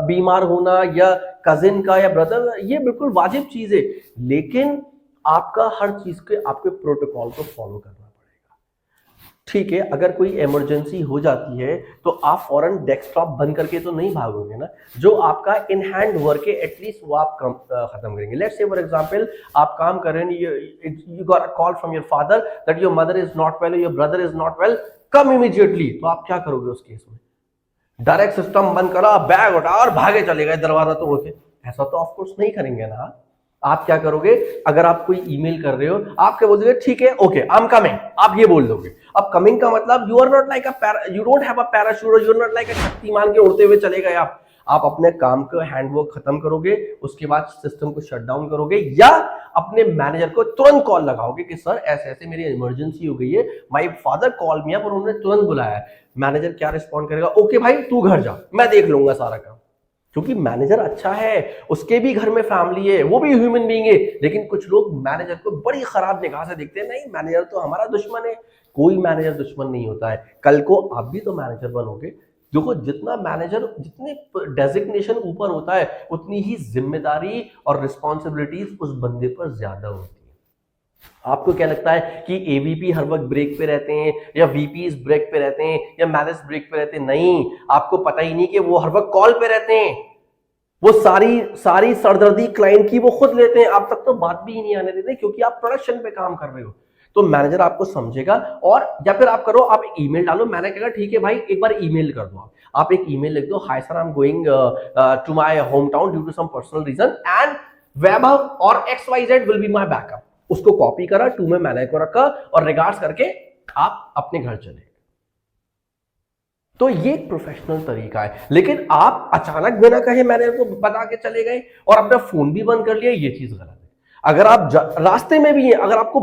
बीमार होना या कजिन का या ब्रदर, ये बिल्कुल वाजिब चीज है, लेकिन आपका हर चीज के आपके प्रोटोकॉल को फॉलो करना पड़ेगा। ठीक है, अगर कोई इमरजेंसी हो जाती है तो आप फौरन डेस्कटॉप बंद करके तो नहीं भागोगे ना, जो आपका इन हैंड वर्क है एटलीस्ट वो आप खत्म करेंगे। लेट्स से फॉर एग्जांपल आप काम कर रहे हैं, you got a call from your father that your mother is not well, your brother is not well, come immediately, तो आप क्या करोगे उस केस में? डायरेक्ट सिस्टम बंद करा, बैग उठा और भागे चले गए दरवाजा तोड़ के? ऐसा तो ऑफ कोर्स नहीं करेंगे ना। आप क्या करोगे, अगर आप कोई ईमेल कर रहे हो, आप क्या बोलोगे, ठीक है ओके आई एम कमिंग, आप ये बोल दोगे। अब कमिंग का मतलब you are not like you don't have a parachute, you are not like a Shaktimaan के उड़ते हुए चले गए आप अपने काम का हैंडवर्क खत्म करोगे, उसके बाद सिस्टम को शट डाउन करोगे या अपने मैनेजर को तुरंत कॉल लगाओगे कि सर ऐसे ऐसे मेरी इमरजेंसी हो गई है, my father call me up और उन्होंने तुरंत बुलाया है। मैनेजर क्या रिस्पॉन्ड करेगा, ओके भाई तू घर जा, मैं देख लूंगा सारा काम। क्योंकि मैनेजर अच्छा है, उसके भी घर में फैमिली है, वो भी ह्यूमन बीइंग है, लेकिन कुछ लोग मैनेजर को बड़ी खराब निगाह से देखते हैं, नहीं मैनेजर तो हमारा दुश्मन है। कोई मैनेजर दुश्मन नहीं होता है, कल को आप भी तो मैनेजर बनोगे। देखो, जितना मैनेजर, जितने डेजिग्नेशन ऊपर होता है, उतनी ही जिम्मेदारी और रिस्पॉन्सिबिलिटीज उस बंदे पर ज्यादा होती है। आपको क्या लगता है कि एवीपी हर वक्त ब्रेक पे रहते हैं या वीपीज ब्रेक पे रहते हैं या मैनेजर ब्रेक पे रहते हैं? नहीं, आपको पता ही नहीं कि वो हर वक्त कॉल पे रहते हैं। वो सारी सरदर्दी क्लाइंट की वो खुद लेते हैं, आप तक तो बात भी नहीं आने देते, क्योंकि आप प्रोडक्शन पे काम कर रहे हो। तो मैनेजर आपको समझेगा, और या फिर आप करो, आप ईमेल डालो, मैंने कहा ठीक है भाई एक बार ईमेल कर दो आप एक ईमेल लिख दो, hi sir, I am going to my home town due to some personal reason and Vaibhav और XYZ will be my backup. उसको कॉपी करा, टू में मैनेजर को रखा और रिगार्ड्स करके आप अपने घर चले। तो ये एक प्रोफेशनल तरीका है। लेकिन आप अचानक बिना कहे मैनेजर को बता के चले गए और अपना फोन भी बंद कर लिया, ये चीज गलत है। अगर आप रास्ते में भी हैं, अगर आपको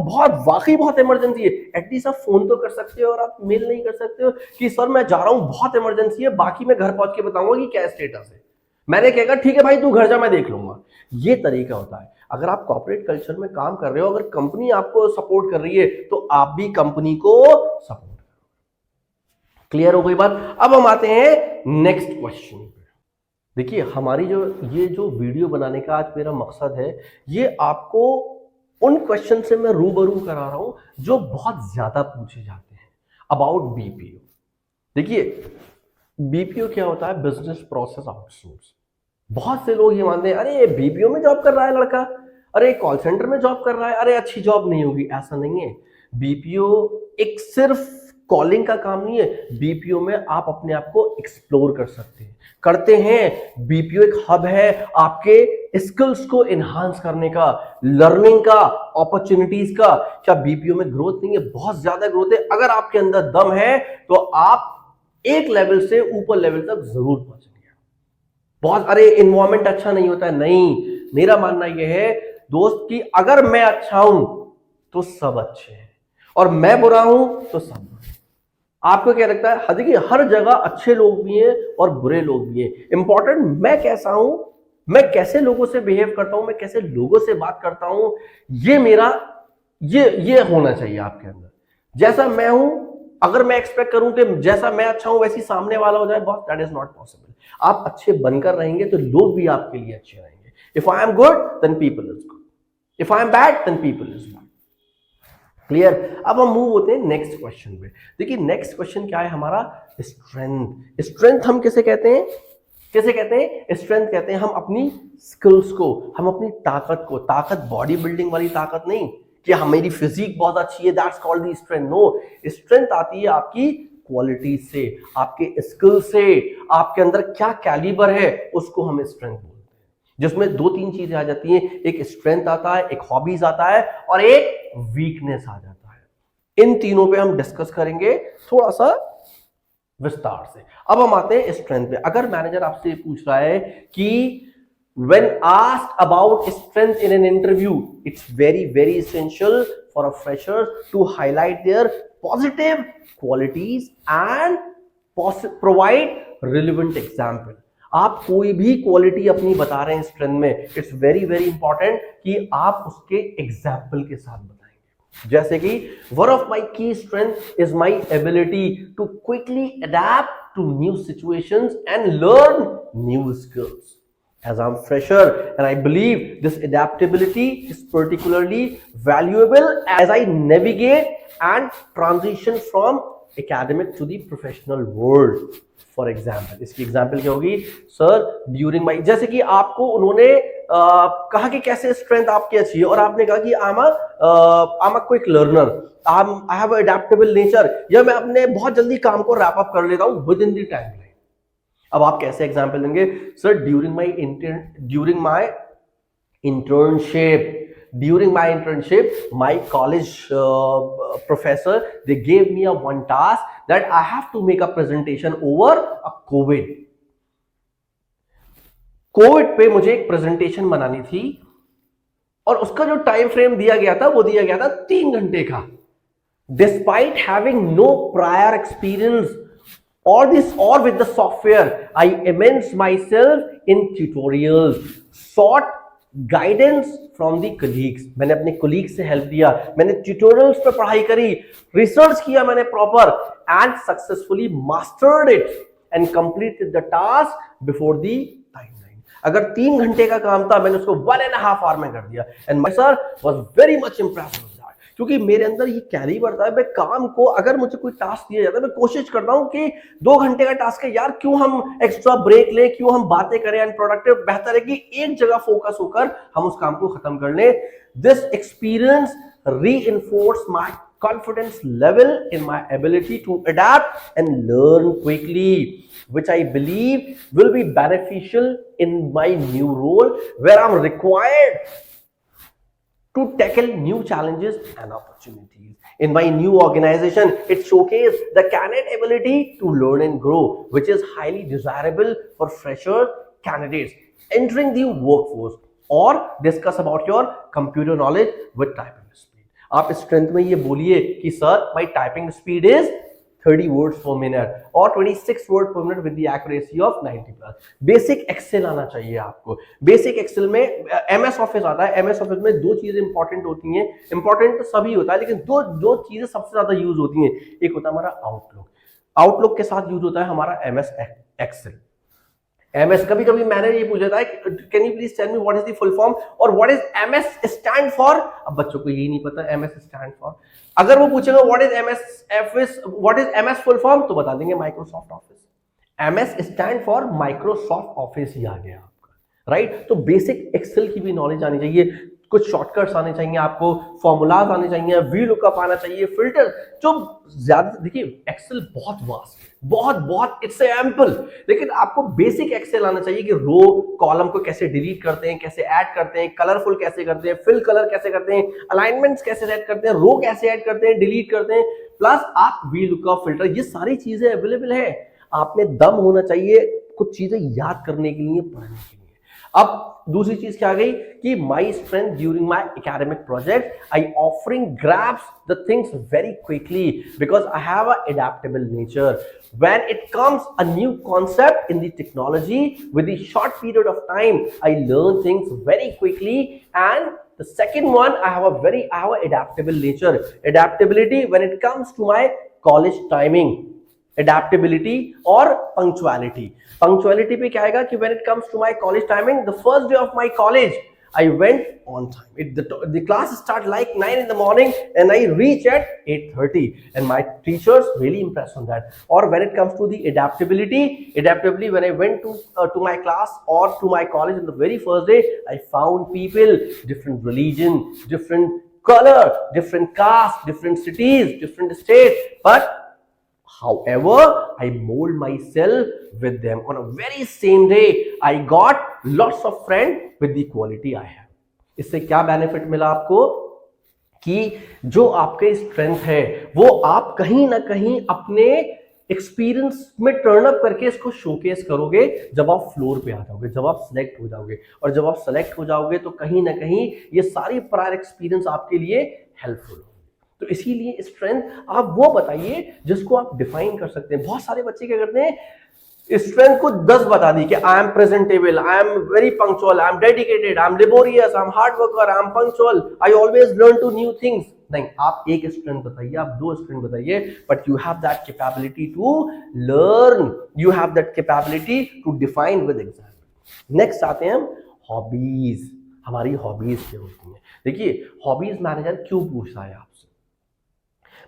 वाकई बहुत इमरजेंसी है, एटलीस्ट आप फोन तो कर सकते हो और आप मेल नहीं कर सकते हो कि सर मैं जा रहा हूं, बहुत इमरजेंसी है, बाकी मैं घर पहुंच के बताऊंगा कि क्या स्टेटस है। मैंने कहेगा ठीक है भाई तू घर जा, मैं देख लूंगा। ये तरीका होता है। अगर आप कॉर्पोरेट कल्चर में काम कर रहे हो, अगर कंपनी आपको सपोर्ट कर रही है तो आप भी कंपनी को सपोर्ट। क्लियर हो गई बात? अब हम आते हैं नेक्स्ट क्वेश्चन पे। देखिए हमारी ये जो वीडियो बनाने का आज मेरा मकसद है, ये आपको उन क्वेश्चन से मैं रूबरू करा रहा हूं जो बहुत ज्यादा पूछे जाते हैं अबाउट बीपीओ। देखिए बीपीओ क्या होता है? Business process outsource. बहुत से लोग ये मानते हैं अरे बीपीओ में जॉब कर रहा है लड़का, अरे कॉल सेंटर में जॉब कर रहा है, अरे अच्छी जॉब नहीं होगी। ऐसा नहीं है। बीपीओ एक सिर्फ कॉलिंग का काम नहीं है। बीपीओ में आप अपने आप को एक्सप्लोर कर सकते हैं, करते हैं। बीपीओ एक हब है आपके स्किल्स को एनहांस करने का, लर्निंग का, अपॉर्चुनिटीज का। क्या बीपीओ में ग्रोथ नहीं है? बहुत ज्यादा ग्रोथ है। अगर आपके अंदर दम है तो आप एक लेवल से ऊपर लेवल तक जरूर पहुंचेंगे। बहुत अरे एनवायरमेंट अच्छा नहीं होता है, नहीं। मेरा मानना यह है दोस्त कि अगर मैं अच्छा हूं तो सब अच्छे हैं और मैं बुरा हूं तो सब बुरे। आपको क्या लगता है? देखिए हर जगह अच्छे लोग भी हैं और बुरे लोग भी हैं। इंपॉर्टेंट मैं कैसा हूं, मैं कैसे लोगों से बिहेव करता हूं, मैं कैसे लोगों से बात करता हूं, ये मेरा ये होना चाहिए आपके अंदर। जैसा मैं हूं, अगर मैं एक्सपेक्ट करूं कि जैसा मैं अच्छा हूं वैसी सामने वाला हो जाए, boss, that is not possible. आप अच्छे बनकर रहेंगे तो लोग भी आपके लिए अच्छे रहेंगे। If I am good then people is good, if I am bad then people is bad. Clear? अब हम मूव होते हैं नेक्स्ट क्वेश्चन पे। देखिए नेक्स्ट क्वेश्चन क्या है हमारा? स्ट्रेंथ। स्ट्रेंथ हम किसे कहते हैं? किसे कहते हैं? स्ट्रेंथ कहते हैं हम अपनी स्किल्स को, हम अपनी ताकत को। ताकत बॉडी बिल्डिंग वाली ताकत नहीं कि मेरी फिजिक बहुत अच्छी है, that's called the strength. No, strength आती है आपकी क्वालिटी से, आपके स्किल से, आपके अंदर क्या कैलिबर है, उसको हम स्ट्रेंथ बोलते हैं। जिसमें दो तीन चीजें आ जाती हैं, एक स्ट्रेंथ आता है, एक हॉबीज आता है और एक वीकनेस आ जाता है। इन तीनों पे हम डिस्कस करेंगे थोड़ा सा विस्तार से। अब हम आते हैं स्ट्रेंथ पे। अगर मैनेजर आपसे पूछ रहा है कि when asked about strength in an interview, it's very essential for a fresher to highlight their positive qualities and provide relevant example. आप कोई भी क्वालिटी अपनी बता रहे हैं स्ट्रेंथ में, इट्स वेरी इंपॉर्टेंट कि आप उसके एग्जाम्पल के साथ बताएंगे। जैसे कि one of my key strengths is my ability to quickly adapt to new situations and learn new skills. As I'm fresher and I believe this adaptability is particularly valuable as I navigate and transition from academic to the professional world. For example, इसकी example क्या होगी? Sir during my, जैसे कि आपको उन्होंने कहा कि कैसे स्ट्रेंथ आपकी अच्छी है और आपने कहा कि I am a quick learner, I have adaptable nature, या मैं अपने बहुत जल्दी काम को रैप अप कर लेता हूं विद इन द टाइम। अब आप कैसे एग्जाम्पल देंगे? Sir during my internship, my college professor, they gave me one task that I have to make a presentation over a COVID पे मुझे एक प्रेजेंटेशन बनानी थी और उसका जो टाइम फ्रेम दिया गया था वो दिया गया था 3 घंटे का। Despite having no prior experience or with the software, I immersed myself in tutorials, sought guidance from the colleagues. मैंने अपने कलीग से हेल्प लिया, मैंने ट्यूटोरियल्स पर पढ़ाई करी, रिसर्च किया मैंने proper, and successfully mastered it and completed the task before the timeline. अगर 3 घंटे का काम था, मैंने उसको 1.5 आवर में कर दिया and my sir was very much impressed with that. क्योंकि मेरे अंदर ये कैरी बढ़ता है, मैं काम को, अगर मुझे कोई टास्क दिया जाता है, मैं कोशिश करता हूं कि 2 घंटे का टास्क है यार, क्यों हम एक्स्ट्रा ब्रेक लें, क्यों हम बातें करें एंड प्रोडक्टिव। बेहतर है कि एक जगह फोकस होकर हम उस काम को खत्म कर लें। This experience reinforce my confidence level in my ability to adapt and learn quickly, which I believe will be beneficial in my new role where I'm required to tackle new challenges and opportunities. In my new organization, it showcases the candidate ability to learn and grow, which is highly desirable for fresher candidates entering the workforce. Or discuss about your computer knowledge with typing speed. आप strength में ये बोलिए कि sir my typing speed is 30 words per minute और 26 word per minute with the accuracy of 90 plus. Basic Excel आना चाहिए आपको. Basic Excel में एमएस ऑफिस आता है. एमएस ऑफिस में दो चीजें इंपॉर्टेंट होती हैं. इंपॉर्टेंट तो सभी होता है, लेकिन दो चीजें सबसे ज्यादा यूज होती हैं. एक होता है हमारा आउटलुक. आउटलुक के साथ यूज होता है हमारा एमएस एक्सेल. एमएस कभी कभी मैंने ये पूछा था, can you please tell me what is the full form और what is MS stand for. अब बच्चों को यही नहीं पता एमएस स्टैंड फॉर. अगर वो पूछेगा what is MS office, what is MS full form, तो बता देंगे Microsoft office. MS stand for Microsoft office ही आ गया आपका, राइट. तो बेसिक एक्सेल की भी नॉलेज आनी चाहिए. कुछ शॉर्टकट्स आने चाहिए आपको, फॉर्मूलाज आने चाहिए, वी लुकअप आना चाहिए, फिल्टर. जो ज्यादा देखिए एक्सेल बहुत वास्ट है, बहुत इट्स एम्पल, लेकिन आपको बेसिक एक्सेल आना चाहिए कि रो कॉलम को कैसे डिलीट करते हैं, कैसे ऐड करते हैं, कलरफुल कैसे करते हैं, फिल कलर कैसे करते हैं, अलाइनमेंट्स कैसे ऐड करते हैं, रो कैसे ऐड करते हैं, डिलीट करते हैं, प्लस आप वी लुकअप, फिल्टर, ये सारी चीजें अवेलेबल है. आप में दम होना चाहिए कुछ चीजें याद करने के लिए, पढ़ने के लिए. अब दूसरी चीज क्या आ गई कि my strength during my academic project, I offering grabs the things very quickly because I have a adaptable nature. When it comes a new concept in the technology, with a short period of time, I learn things very quickly. And the second one, I have an adaptable nature. Adaptability when it comes to my college timing. Adaptability और punctuality. Punctuality पे क्या आएगा कि when it comes to my college timing, the first day of my college, I went on time. The class start like 9 in the morning and I reach at 8:30, and my teachers really impressed on that. Or when it comes to the adaptability when I went to my class or to my college on the very first day, I found people, different religion, different color, different caste, different cities, different states, but however, I mold myself with them. On a very same day, I got lots of friends with the quality I have. इससे क्या benefit मिला आपको कि जो आपके strength है वो आप कहीं ना कहीं अपने एक्सपीरियंस में टर्न अप करके इसको शोकेस करोगे जब आप फ्लोर पे आ जाओगे, जब आप सिलेक्ट हो जाओगे. और जब आप सिलेक्ट हो जाओगे तो कहीं ना कहीं ये सारी प्रायर एक्सपीरियंस आपके लिए हेल्पफुल हो. तो इसीलिए स्ट्रेंथ आप वो बताइए जिसको आप डिफाइन कर सकते हैं. बहुत सारे बच्चे क्या करते हैं, स्ट्रेंथ को 10 बता दी कि I am presentable, I am very punctual, I am dedicated, I am laborious, I am hard worker, I am punctual, I always learn to new things. नहीं, आप एक स्ट्रेंथ बताइए, आप 2 स्ट्रेंथ बताइए, but you have that capability to learn, you have that capability to define with example. Next आते हैं हम hobbies. हमारी हॉबीज क्या होती है. देखिए हॉबीज मैनेजर क्यों पूछता है आपसे,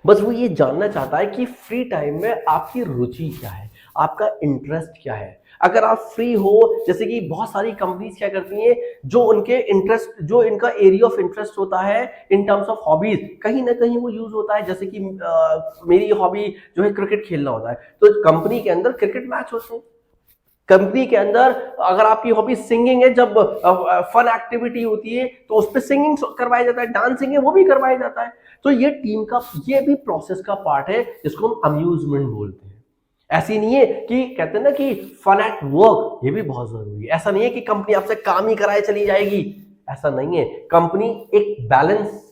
बस वो ये जानना चाहता है कि फ्री टाइम में आपकी रुचि क्या है, आपका इंटरेस्ट क्या है. अगर आप फ्री हो, जैसे कि बहुत सारी कंपनीज क्या करती हैं, जो उनके इंटरेस्ट, जो इनका एरिया ऑफ इंटरेस्ट होता है इन टर्म्स ऑफ हॉबीज, कहीं ना कहीं वो यूज होता है. जैसे कि मेरी हॉबी जो है क्रिकेट खेलना होता है, तो कंपनी के अंदर क्रिकेट मैच होते हैं. कंपनी के अंदर अगर आपकी हॉबी सिंगिंग है, जब फन एक्टिविटी होती है तो उस पर सिंगिंग करवाया जाता है, डांसिंग है वो भी करवाया जाता है. तो ये टीम का, ये भी प्रोसेस का पार्ट है जिसको हम अम्यूजमेंट बोलते हैं. ऐसी नहीं है कि कहते हैं ना कि फन एट वर्क, ये भी बहुत जरूरी है. ऐसा नहीं है कि कंपनी आपसे काम ही कराए चली जाएगी, ऐसा नहीं है. कंपनी एक बैलेंस,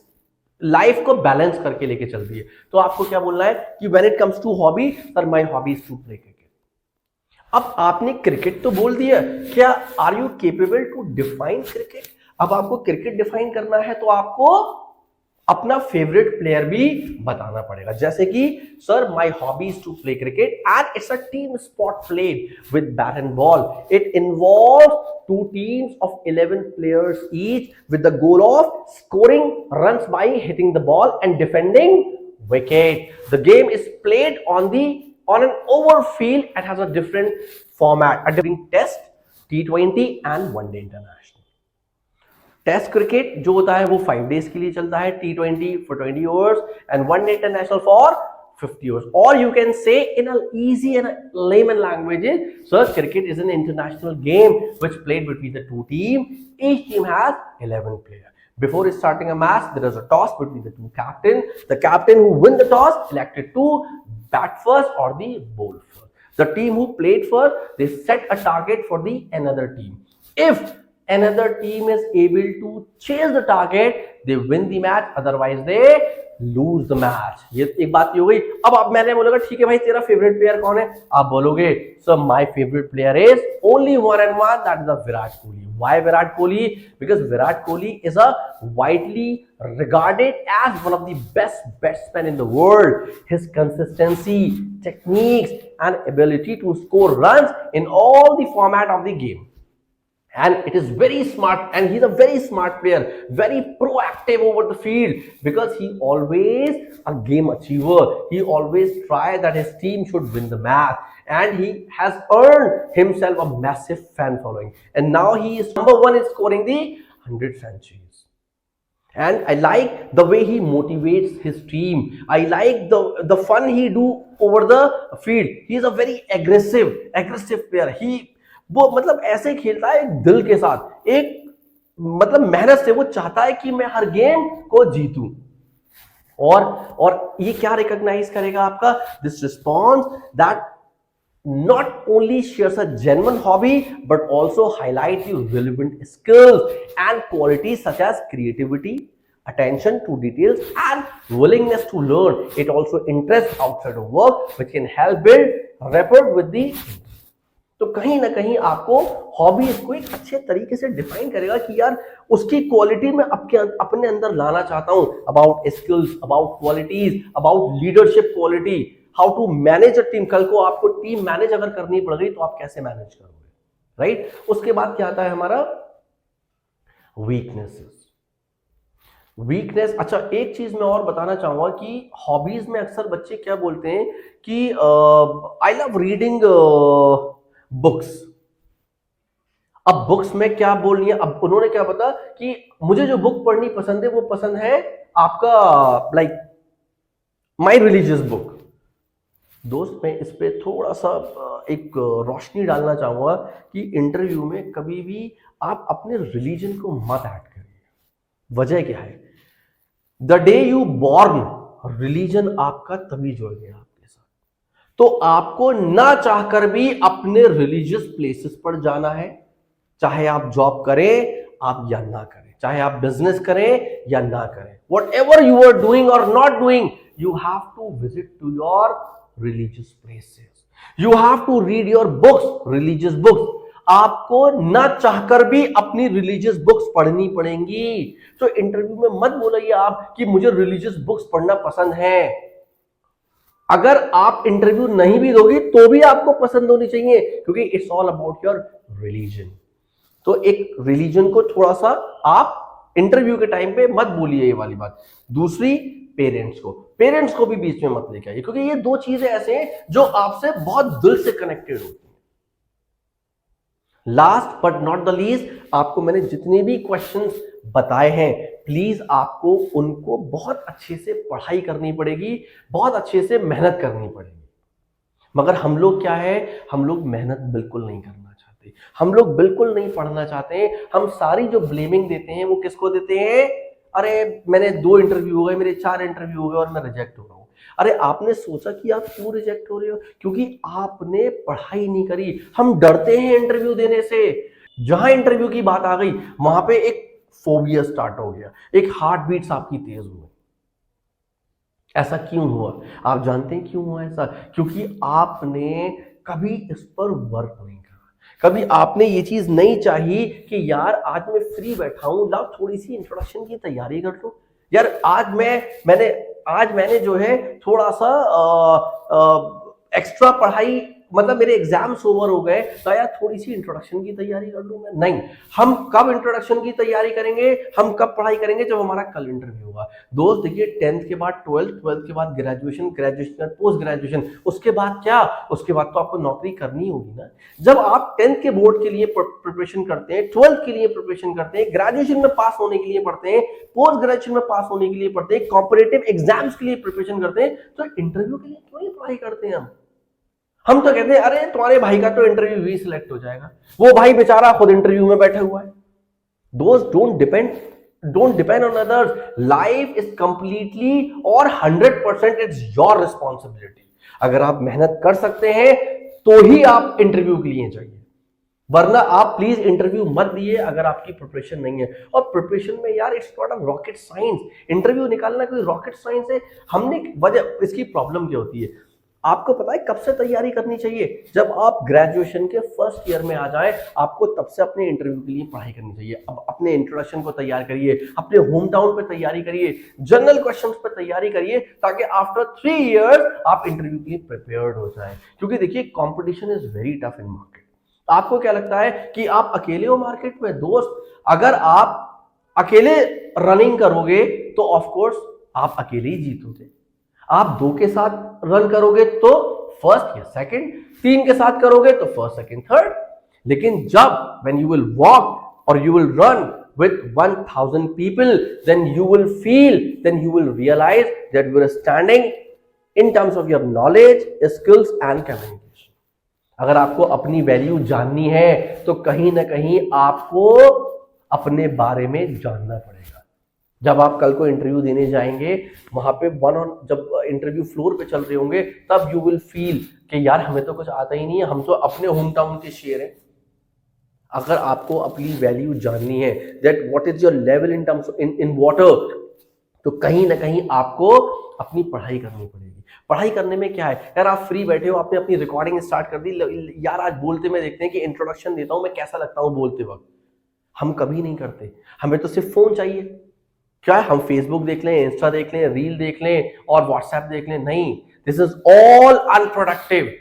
लाइफ को बैलेंस करके लेके चलती है. तो आपको क्या बोलना है कि when it comes to hobby, sir my hobby is to play cricket. अब आपने क्रिकेट तो बोल दिया, क्या are you capable to define cricket. अब आपको क्रिकेट डिफाइन करना है तो आपको अपना फेवरेट प्लेयर भी बताना पड़ेगा. जैसे कि sir my hobby is to play cricket and it's a team sport played with bat and ball. It involves 2 teams of 11 players each with the goal of scoring runs by hitting the ball and defending wicket. The game is played on an oval field and has a different format, a different test, T20 and one day international. Test cricket जो होता है वो 5 days के लिए चलता है, T20 for 20 overs and one day international for 50 overs. Or you can say in an easy and a layman language, so cricket is an international game which played between the two teams. Each team has 11 players. Before starting a match, there is a toss between the two captains. The captain who win the toss elected to bat first or the bowl first. The team who played first, they set a target for the another team. If another team is able to chase the target, they win the match, otherwise they lose the match. ये एक बात ये हो गई. अब आप मैंने बोलेगा ठीक है भाई तेरा फेवरेट प्लेयर कौन है, आप बोलोगे sir my favourite player is only one and one, that is Virat Kohli. Why Virat Kohli? Because Virat Kohli is a widely regarded as one of the best batsmen in the world. His consistency, techniques and ability to score runs in all the format of the game. And it is very smart, and he's a very smart player, very proactive over the field, because he always a game achiever. He always try that his team should win the match, and he has earned himself a massive fan following. And now he is number one in scoring the 100 centuries. And I like the way he motivates his team. I like the fun he do over the field. He is a very aggressive player. वो मतलब ऐसे खेलता है एक दिल के साथ, एक मतलब मेहनत से. वो चाहता है कि मैं हर गेम को जीतूं. और ये क्या रिकॉग्नाइज करेगा आपका? This response that not only shares a genuine hobby but also highlight the relevant skills and qualities such as creativity, attention to details and willingness to learn. It also interests outside of work which can help build rapport with the. तो कहीं ना कहीं आपको hobby इसको एक अच्छे तरीके से डिफाइन करेगा कि यार उसकी क्वालिटी में अपने अंदर लाना चाहता हूं. About skills, about qualities, about leadership quality, how to manage a team. कल को आपको टीम मैनेज अगर करनी पड़ गई तो आप कैसे मैनेज करोगे, राइट? उसके बाद क्या आता है हमारा वीकनेसेस. वीकनेस. अच्छा, एक चीज मैं और बताना चाहूंगा कि हॉबीज में अक्सर बच्चे क्या बोलते हैं कि आई लव रीडिंग बुक्स. अब बुक्स में क्या बोलनी है, अब उन्होंने क्या पता कि मुझे जो बुक पढ़नी पसंद है वो पसंद है आपका लाइक माई रिलीजियस बुक. दोस्त मैं इस पे थोड़ा सा एक रोशनी डालना चाहूंगा कि इंटरव्यू में कभी भी आप अपने रिलीजन को मत ऐड करिए. वजह क्या है? The day you born, religion आपका तभी जुड़ गया आपके साथ. तो आपको ना चाहकर भी अपने रिलीजियस प्लेसेस पर जाना है. चाहे आप जॉब करें आप या ना करें, चाहे आप बिजनेस करें या ना करें, whatever you are doing और not doing, you have to visit to your religious places. You have to read your books, religious books. आपको ना चाहकर भी अपनी religious books पढ़नी पड़ेंगी. तो इंटरव्यू में मत बोलिए आप कि मुझे religious books पढ़ना पसंद है. अगर आप इंटरव्यू नहीं भी दोगे तो भी आपको पसंद होनी चाहिए, क्योंकि it's all about your religion. तो एक रिलीजन को थोड़ा सा आप इंटरव्यू के टाइम पे मत बोलिए ये वाली बात. दूसरी, पेरेंट्स को भी बीच में मत लेके आइए, क्योंकि ये दो चीजें ऐसे हैं जो आपसे बहुत दिल से कनेक्टेड होती हैं. Last but not the least, आपको मैंने जितने भी क्वेश्चंस बताए हैं, प्लीज आपको उनको बहुत अच्छे से पढ़ाई करनी पड़ेगी, बहुत अच्छे से मेहनत करनी पड़ेगी. मगर हम लोग क्या है, हम लोग मेहनत बिल्कुल नहीं करना चाहते, हम लोग बिल्कुल नहीं पढ़ना चाहते. हम सारी जो ब्लेमिंग देते हैं वो किसको देते हैं? अरे मैंने 2 इंटरव्यू हो गए, मेरे 4 इंटरव्यू हो गए और मैं रिजेक्ट हो रहा हूं. अरे आपने सोचा कि आप क्यों रिजेक्ट हो रहे हो? क्योंकि आपने पढ़ाई नहीं करी. हम डरते हैं इंटरव्यू देने से. जहां इंटरव्यू की बात आ गई वहां पे एक फोबिया स्टार्ट हो गया, एक हार्ट बीट्स आपकी तेज हो गई. ऐसा क्यों हुआ? आप जानते हैं क्यों हुआ ऐसा? क्योंकि आपने कभी इस पर वर्क नहीं करा. कभी आपने ये चीज नहीं चाही कि यार आज मैं फ्री बैठा हूं, लाओ थोड़ी सी इंट्रोडक्शन की तैयारी कर लो. यार आज मैंने जो है थोड़ा सा एक्स्ट्रा पढ़ाई मतलब मेरे एग्जाम्स ओवर हो गए तो यार थोड़ी सी इंट्रोडक्शन की तैयारी कर लूं मैं, नहीं। हम कब इंट्रोडक्शन की तैयारी करेंगे, हम कब पढ़ाई करेंगे, जब हमारा कल इंटरव्यू होगा। दोस्त देखिए, 10th के बाद 12th के बाद ग्रेजुएशन, ग्रेजुएशन के बाद पोस्ट ग्रेजुएशन, उसके बाद क्या, उसके बाद तो आपको नौकरी करनी होगी ना। जब आप 10th के बोर्ड के लिए प्रिपरेशन करते हैं, 12th के लिए प्रिपरेशन करते हैं, ग्रेजुएशन में पास होने के लिए पढ़ते हैं, पोस्ट ग्रेजुएशन में पास होने के लिए पढ़ते हैं, कॉम्पिटिटिव एग्जाम्स के लिए प्रिपरेशन करते हैं, तो इंटरव्यू के लिए क्यों नहीं पढ़ाई करते हैं हम तो कहते हैं अरे तुम्हारे भाई का तो इंटरव्यू भी सिलेक्ट हो जाएगा, वो भाई बेचारा खुद इंटरव्यू में बैठा हुआ है। दोस्त don't depend on others, life is completely और 100% इट्स योर रिस्पॉन्सिबिलिटी। अगर आप मेहनत कर सकते हैं तो ही आप इंटरव्यू के लिए जाइए, वरना आप प्लीज इंटरव्यू मत दिए अगर आपकी प्रिपरेशन नहीं है। और प्रिपरेशन में यार it's not a rocket science, interview निकालना कोई रॉकेट साइंस है। हमने वजह इसकी प्रॉब्लम क्या होती है, आपको पता है कब से तैयारी करनी चाहिए, जब आप ग्रेजुएशन के फर्स्ट ईयर में आ जाए, आपको तब से अपने इंटरव्यू के लिए पढ़ाई करनी चाहिए। अब अपने इंट्रोडक्शन को तैयार करिए, अपने होम टाउन पे तैयारी करिए, जनरल क्वेश्चंस पे तैयारी करिए, ताकि आफ्टर 3 इयर्स आप इंटरव्यू के लिए प्रिपेयर्ड हो जाए। क्योंकि देखिए competition is very tough in market. आपको क्या लगता है कि आप अकेले हो मार्केट में? दोस्त, अगर आप अकेले रनिंग करोगे तो ऑफ कोर्स आप अकेले ही जीतोगे। आप 2 के साथ रन करोगे तो फर्स्ट या सेकंड, 3 के साथ करोगे तो फर्स्ट, सेकंड, थर्ड। लेकिन जब when you will walk or you will run with 1000 people, then you will feel, then you will realize that you are standing in terms of your knowledge, skills and communication. अगर आपको अपनी value जाननी है तो कहीं ना कहीं आपको अपने बारे में जानना पड़ेगा। जब आप कल को इंटरव्यू देने जाएंगे, वहां पे जब इंटरव्यू फ्लोर पे चल रहे होंगे, तब यू विल फील कि यार हमें तो कुछ आता ही नहीं है, हम तो अपने होम टाउन के शेर हैं। अगर आपको अपनी वैल्यू जाननी है, that what is your level in terms in water, तो कहीं ना कहीं आपको अपनी पढ़ाई करनी पड़ेगी। पढ़ाई करने में क्या है यार, आप फ्री बैठे हो, आपने अपनी रिकॉर्डिंग स्टार्ट कर दी, यार आज बोलते में देखते हैं कि इंट्रोडक्शन देता हूं मैं, कैसा लगता हूं बोलते वक्त। हम कभी नहीं करते, हमें तो सिर्फ फोन चाहिए। क्या है, हम फेसबुक देख लें, इंस्टा देख लें, रील देख लें और व्हाट्सएप देख लें? नहीं, this is all unproductive.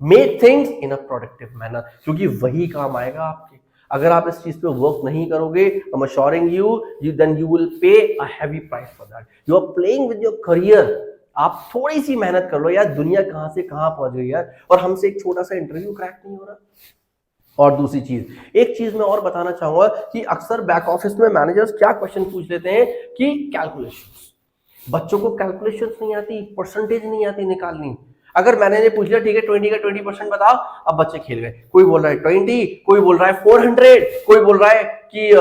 Make things in a productive manner, क्योंकि वही काम आएगा आपके। अगर आप इस चीज पे वर्क नहीं करोगे, I am assuring you, then you will pay a heavy price for that. You are playing with your career. आप थोड़ी सी मेहनत कर लो यार, दुनिया कहां से कहां पहुंच गई यार, और हमसे एक छोटा सा इंटरव्यू क्रैक नहीं हो रहा। और दूसरी चीज, एक चीज मैं और बताना चाहूंगा कि अक्सर बैक ऑफिस में मैनेजर्स क्या क्वेश्चन पूछ लेते हैं कि कैलकुलेशंस। बच्चों को कैलकुलेशंस नहीं आती, परसेंटेज नहीं आती निकालनी। अगर मैनेजर पूछ लिया ठीक है 20 का 20% बताओ, अब बच्चे खेल गए। कोई बोल रहा है 20, कोई बोल रहा है 400, कोई बोल रहा है कि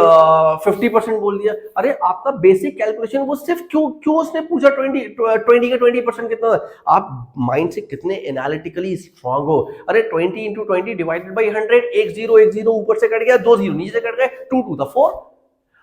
50% बोल दिया। अरे आपका बेसिक कैलकुलेशन वो सिर्फ क्यों उसने पूछा 20 का 20% कितना? आप माइंड से कितने एनालिटिकली स्ट्रांग हो। अरे 20 into 20 डिवाइडेड बाई 100, एक जीरो ऊपर से कट गया, 2 जीरो नीचे से कट गए, 2 to the 4।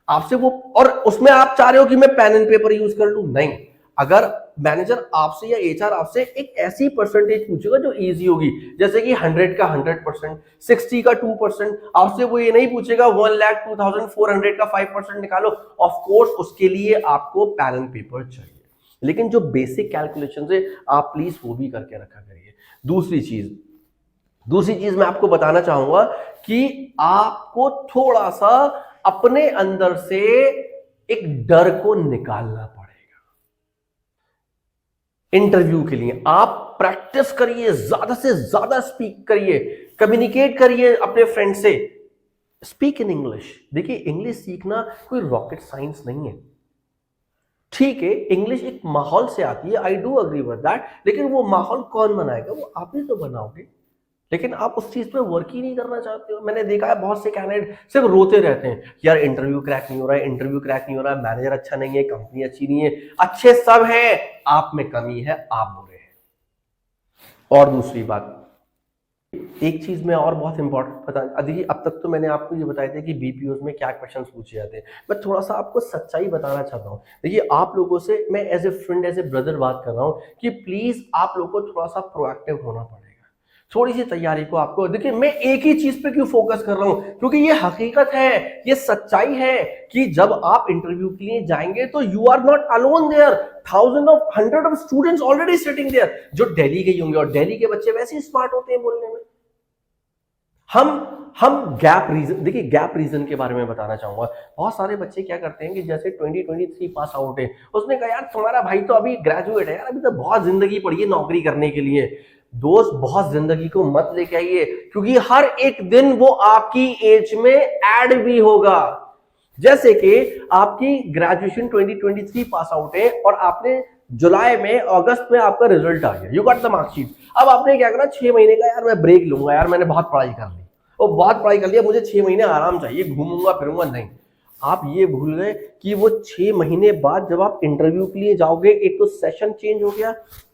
आपसे वो, और उसमें आप चाह रहे हो कि मैं पेन एंड पेपर यूज कर लूं? नहीं। अगर मैनेजर आपसे या एचआर आपसे एक ऐसी परसेंटेज पूछेगा जो इजी होगी, जैसे कि 100 का 100%, 60 का 2%, आपसे वो ये नहीं पूछेगा 1,02,400 का 5% निकालो। ऑफ कोर्स उसके लिए आपको पेन एंड पेपर चाहिए, लेकिन जो बेसिक कैलकुलेशन है आप प्लीज वो भी करके रखा करिए। दूसरी चीज मैं आपको बताना चाहूंगा कि आपको थोड़ा सा अपने अंदर से एक डर को निकालना पड़ेगा। इंटरव्यू के लिए आप प्रैक्टिस करिए, ज्यादा से ज्यादा स्पीक करिए, कम्युनिकेट करिए अपने फ्रेंड से। Speak in English. देखिए इंग्लिश सीखना कोई रॉकेट साइंस नहीं है, ठीक है, इंग्लिश एक माहौल से आती है, I do agree with that, लेकिन वो माहौल कौन बनाएगा? वो आप ही तो बनाओगे। लेकिन आप उस चीज पे वर्क ही नहीं करना चाहते हो। मैंने देखा है बहुत से कैंडिडेट सिर्फ रोते रहते हैं, यार इंटरव्यू क्रैक नहीं हो रहा है, इंटरव्यू क्रैक नहीं हो रहा है, मैनेजर अच्छा नहीं है, कंपनी अच्छी नहीं है। अच्छे सब है, आप में कमी है, आप बुरे हैं। और दूसरी बात, एक चीज में और बहुत इंपॉर्टेंट बता, देखिए अब तक तो मैंने आपको ये बताया था कि बीपीओज में क्या क्वेश्चंस पूछे जाते हैं। मैं थोड़ा सा आपको सच्चाई बताना चाहता हूँ। देखिए आप लोगों से मैं as a friend, as a brother बात कर रहा हूँ कि प्लीज आप लोगों को थोड़ा सा प्रोएक्टिव होना पड़ेगा। थोड़ी सी तैयारी को आपको देखिए, मैं एक ही चीज पे क्यों फोकस कर रहा हूं, क्योंकि ये हकीकत है, ये सच्चाई है कि जब आप इंटरव्यू के लिए जाएंगे तो you are not alone there, thousand of hundred of students already sitting there जो दिल्ली गई होंगे, और दिल्ली के बच्चे वैसे ही स्मार्ट होते हैं बोलने में। हम गैप रीजन, देखिए गैप रीजन के बारे में बताना चाहूंगा। बहुत सारे बच्चे क्या करते हैं कि जैसे 2023 पास आउट है, उसने कहा यार तुम्हारा भाई तो अभी ग्रेजुएट है यार, अभी तो बहुत जिंदगी पड़ी है नौकरी करने के लिए। दोस्त, बहुत जिंदगी को मत लेके आइए, क्योंकि हर एक दिन वो आपकी एज में ऐड भी होगा। जैसे कि आपकी ग्रेजुएशन 2023 पास आउट है और आपने जुलाई में, अगस्त में आपका रिजल्ट आ गया, यू गॉट द मार्कशीट। अब आपने क्या करा, 6 महीने का यार मैं ब्रेक लूंगा, यार मैंने बहुत पढ़ाई कर ली, और बहुत पढ़ाई कर लिया, मुझे 6 महीने आराम चाहिए, घूमूंगा फिरूंगा नहीं। आप ये भूल गए कि वो 6 महीने बाद जब आप इंटरव्यू के लिए जाओगे, एक तो सेशन चेंज हो गया,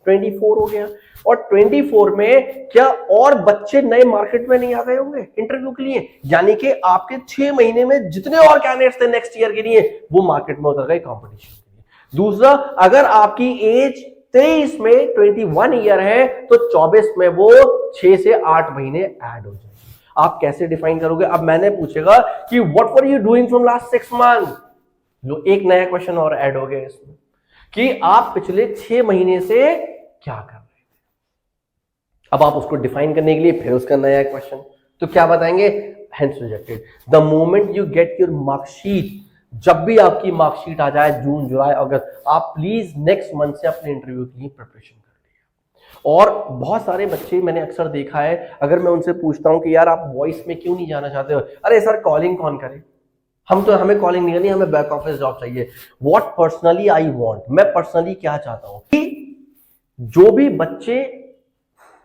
24 हो गया, और 24 में क्या और बच्चे नए मार्केट में नहीं आ गए होंगे इंटरव्यू के लिए, यानी कि आपके 6 महीने में जितने और कैंडिडेट्स थे नेक्स्ट ईयर के लिए वो मार्केट में उतर गए कॉम्पिटिशन के लिए। दूसरा, अगर आपकी एज 23 में 21 ईयर है तो 24 में वो 6 से 8 महीने ऐड हो जाएंगे। आप कैसे डिफाइन करोगे? अब मैंने पूछेगा कि what were you doing from last 6 month, लो एक नया क्वेश्चन और ऐड हो गया इसमें कि आप पिछले 6 महीने से क्या कर रहे थे। अब आप उसको डिफाइन करने के लिए फिर उसका नया क्वेश्चन, तो क्या बताएंगे? Hence rejected. The moment you get your marksheet, जब भी आपकी मार्कशीट आ जाए जून जुलाई अगस्त, आप प्लीज नेक्स्ट मंथ से अपने इंटरव्यू के लिए प्रिपरेशन कर लीजिए। और बहुत सारे बच्चे मैंने अक्सर देखा है, अगर मैं उनसे पूछता हूं कि यार आप वॉइस में क्यों नहीं जाना चाहते हो, अरे सर कॉलिंग कौन करे, हमें कॉलिंग नहीं करनी, हमें बैक ऑफिस जॉब चाहिए। व्हाट पर्सनली आई वांट, मैं पर्सनली क्या चाहता हूं कि जो भी बच्चे,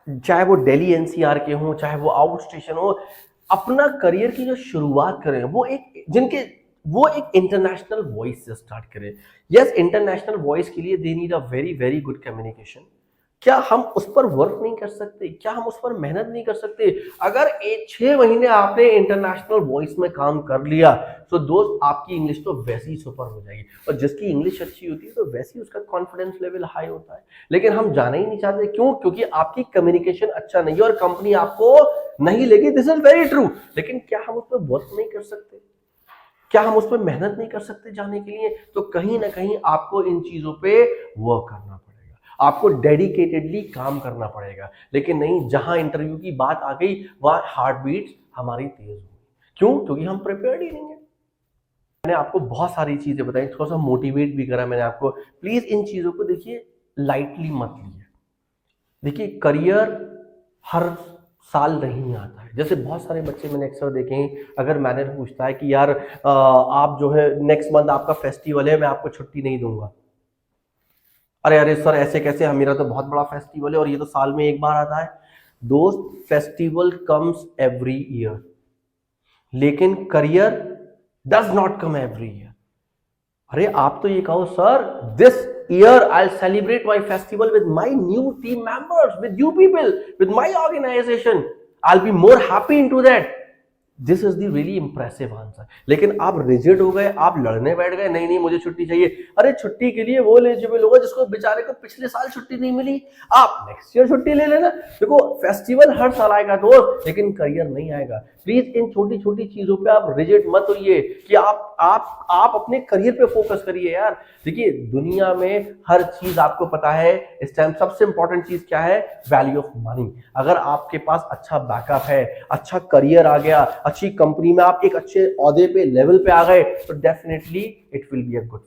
चाहे वो दिल्ली एनसीआर के हों, चाहे वो आउट स्टेशन हो, अपना करियर की जो शुरुआत करें वो एक इंटरनेशनल वॉइस से स्टार्ट करें। यस, इंटरनेशनल वॉइस के लिए they need a very very good communication. क्या हम उस पर वर्क नहीं कर सकते? क्या हम उस पर मेहनत नहीं कर सकते? अगर 6 महीने आपने इंटरनेशनल वॉइस में काम कर लिया तो दोस्त आपकी इंग्लिश तो वैसे ही सुपर हो जाएगी, और जिसकी इंग्लिश अच्छी होती है तो वैसे ही उसका कॉन्फिडेंस लेवल हाई होता है। लेकिन हम जाना ही नहीं चाहते, क्यों? क्योंकि आपकी कम्युनिकेशन अच्छा नहीं है और कंपनी आपको नहीं लेगी। This is very true. लेकिन क्या हम उस पर वर्क नहीं कर सकते? क्या हम उस पर मेहनत नहीं कर सकते जाने के लिए? तो कहीं ना कहीं आपको इन चीजों पे वर्क करना पड़ेगा, आपको डेडिकेटेडली काम करना पड़ेगा। लेकिन नहीं, जहां इंटरव्यू की बात आ गई वहां हार्ट बीट हमारी तेज हुई। क्यों? क्योंकि हम प्रिपेयर्ड ही नहीं है। मैंने आपको बहुत सारी चीजें बताई, थोड़ा सा मोटिवेट भी करा मैंने आपको। प्लीज इन चीजों को देखिए, लाइटली मत लीजिए। देखिए, करियर हर साल नहीं आता है। जैसे बहुत सारे बच्चे मैंने अक्सर देखे हैं, अगर मैनेजर पूछता है कि यार आप जो है नेक्स्ट मंथ आपका फेस्टिवल है, मैं आपको छुट्टी नहीं दूंगा। अरे अरे सर ऐसे कैसे, मेरा तो बहुत बड़ा फेस्टिवल है और ये तो साल में एक बार आता है। दोस्त, फेस्टिवल कम्स एवरी ईयर, लेकिन career does not come every year. अरे आप तो ये कहो sir, this year I'll celebrate my festival with my new team members, with you people, with my organization. I'll be more happy into that. This is the really impressive answer. लेकिन आप rigid हो गए, आप लड़ने बैठ गए, नहीं नहीं मुझे छुट्टी चाहिए। अरे छुट्टी के लिए वो एलिजिबल होगा जिसको बेचारे को पिछले साल छुट्टी नहीं मिली, आप नेक्स्ट ईयर छुट्टी ले लेना। देखो, फेस्टिवल हर साल आएगा दोस्त, लेकिन करियर नहीं आएगा। प्लीज इन छोटी छोटी चीजों पे आप रिजिड मत होइए कि आप अपने करियर पे फोकस करिए यार। देखिए, दुनिया में हर चीज आपको पता है इस टाइम सबसे इंपॉर्टेंट चीज क्या है? Value of money. अगर आपके पास अच्छा बैकअप है, अच्छा करियर आ गया, अच्छी कंपनी में आप एक अच्छे औहदे पे, लेवल पे आ गए, तो definitely it will be a good.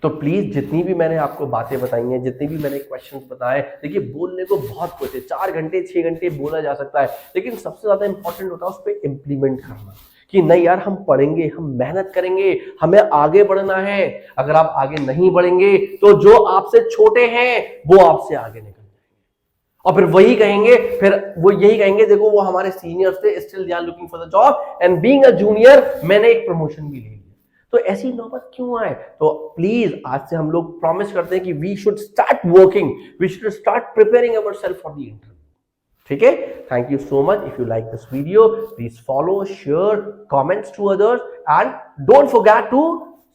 तो प्लीज जितनी भी मैंने आपको बातें बताई हैं, जितनी भी मैंने क्वेश्चंस बताए, देखिए बोलने को बहुत कुछ है, 4 घंटे 6 घंटे बोला जा सकता है, लेकिन सबसे ज्यादा इंपॉर्टेंट होता है उस पर इंप्लीमेंट करना कि नहीं यार हम पढ़ेंगे, हम मेहनत करेंगे, हमें आगे बढ़ना है। अगर आप आगे नहीं बढ़ेंगे तो जो आपसे छोटे हैं वो आपसे आगे निकल जाएंगे और फिर वही कहेंगे, देखो वो हमारे सीनियर्स थे, still they are looking for the job and being a junior मैंने एक प्रमोशन भी ले लिया। तो ऐसी नौबत क्यों आए? तो प्लीज आज से हम लोग प्रॉमिस करते हैं कि we should start working, we should start preparing ourself for the interview. ठीक है? Thank you so much. If you like this video, please follow, share, comments to others and don't forget to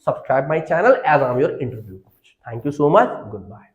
subscribe my channel as I'm your interview coach. Thank you so much. Goodbye.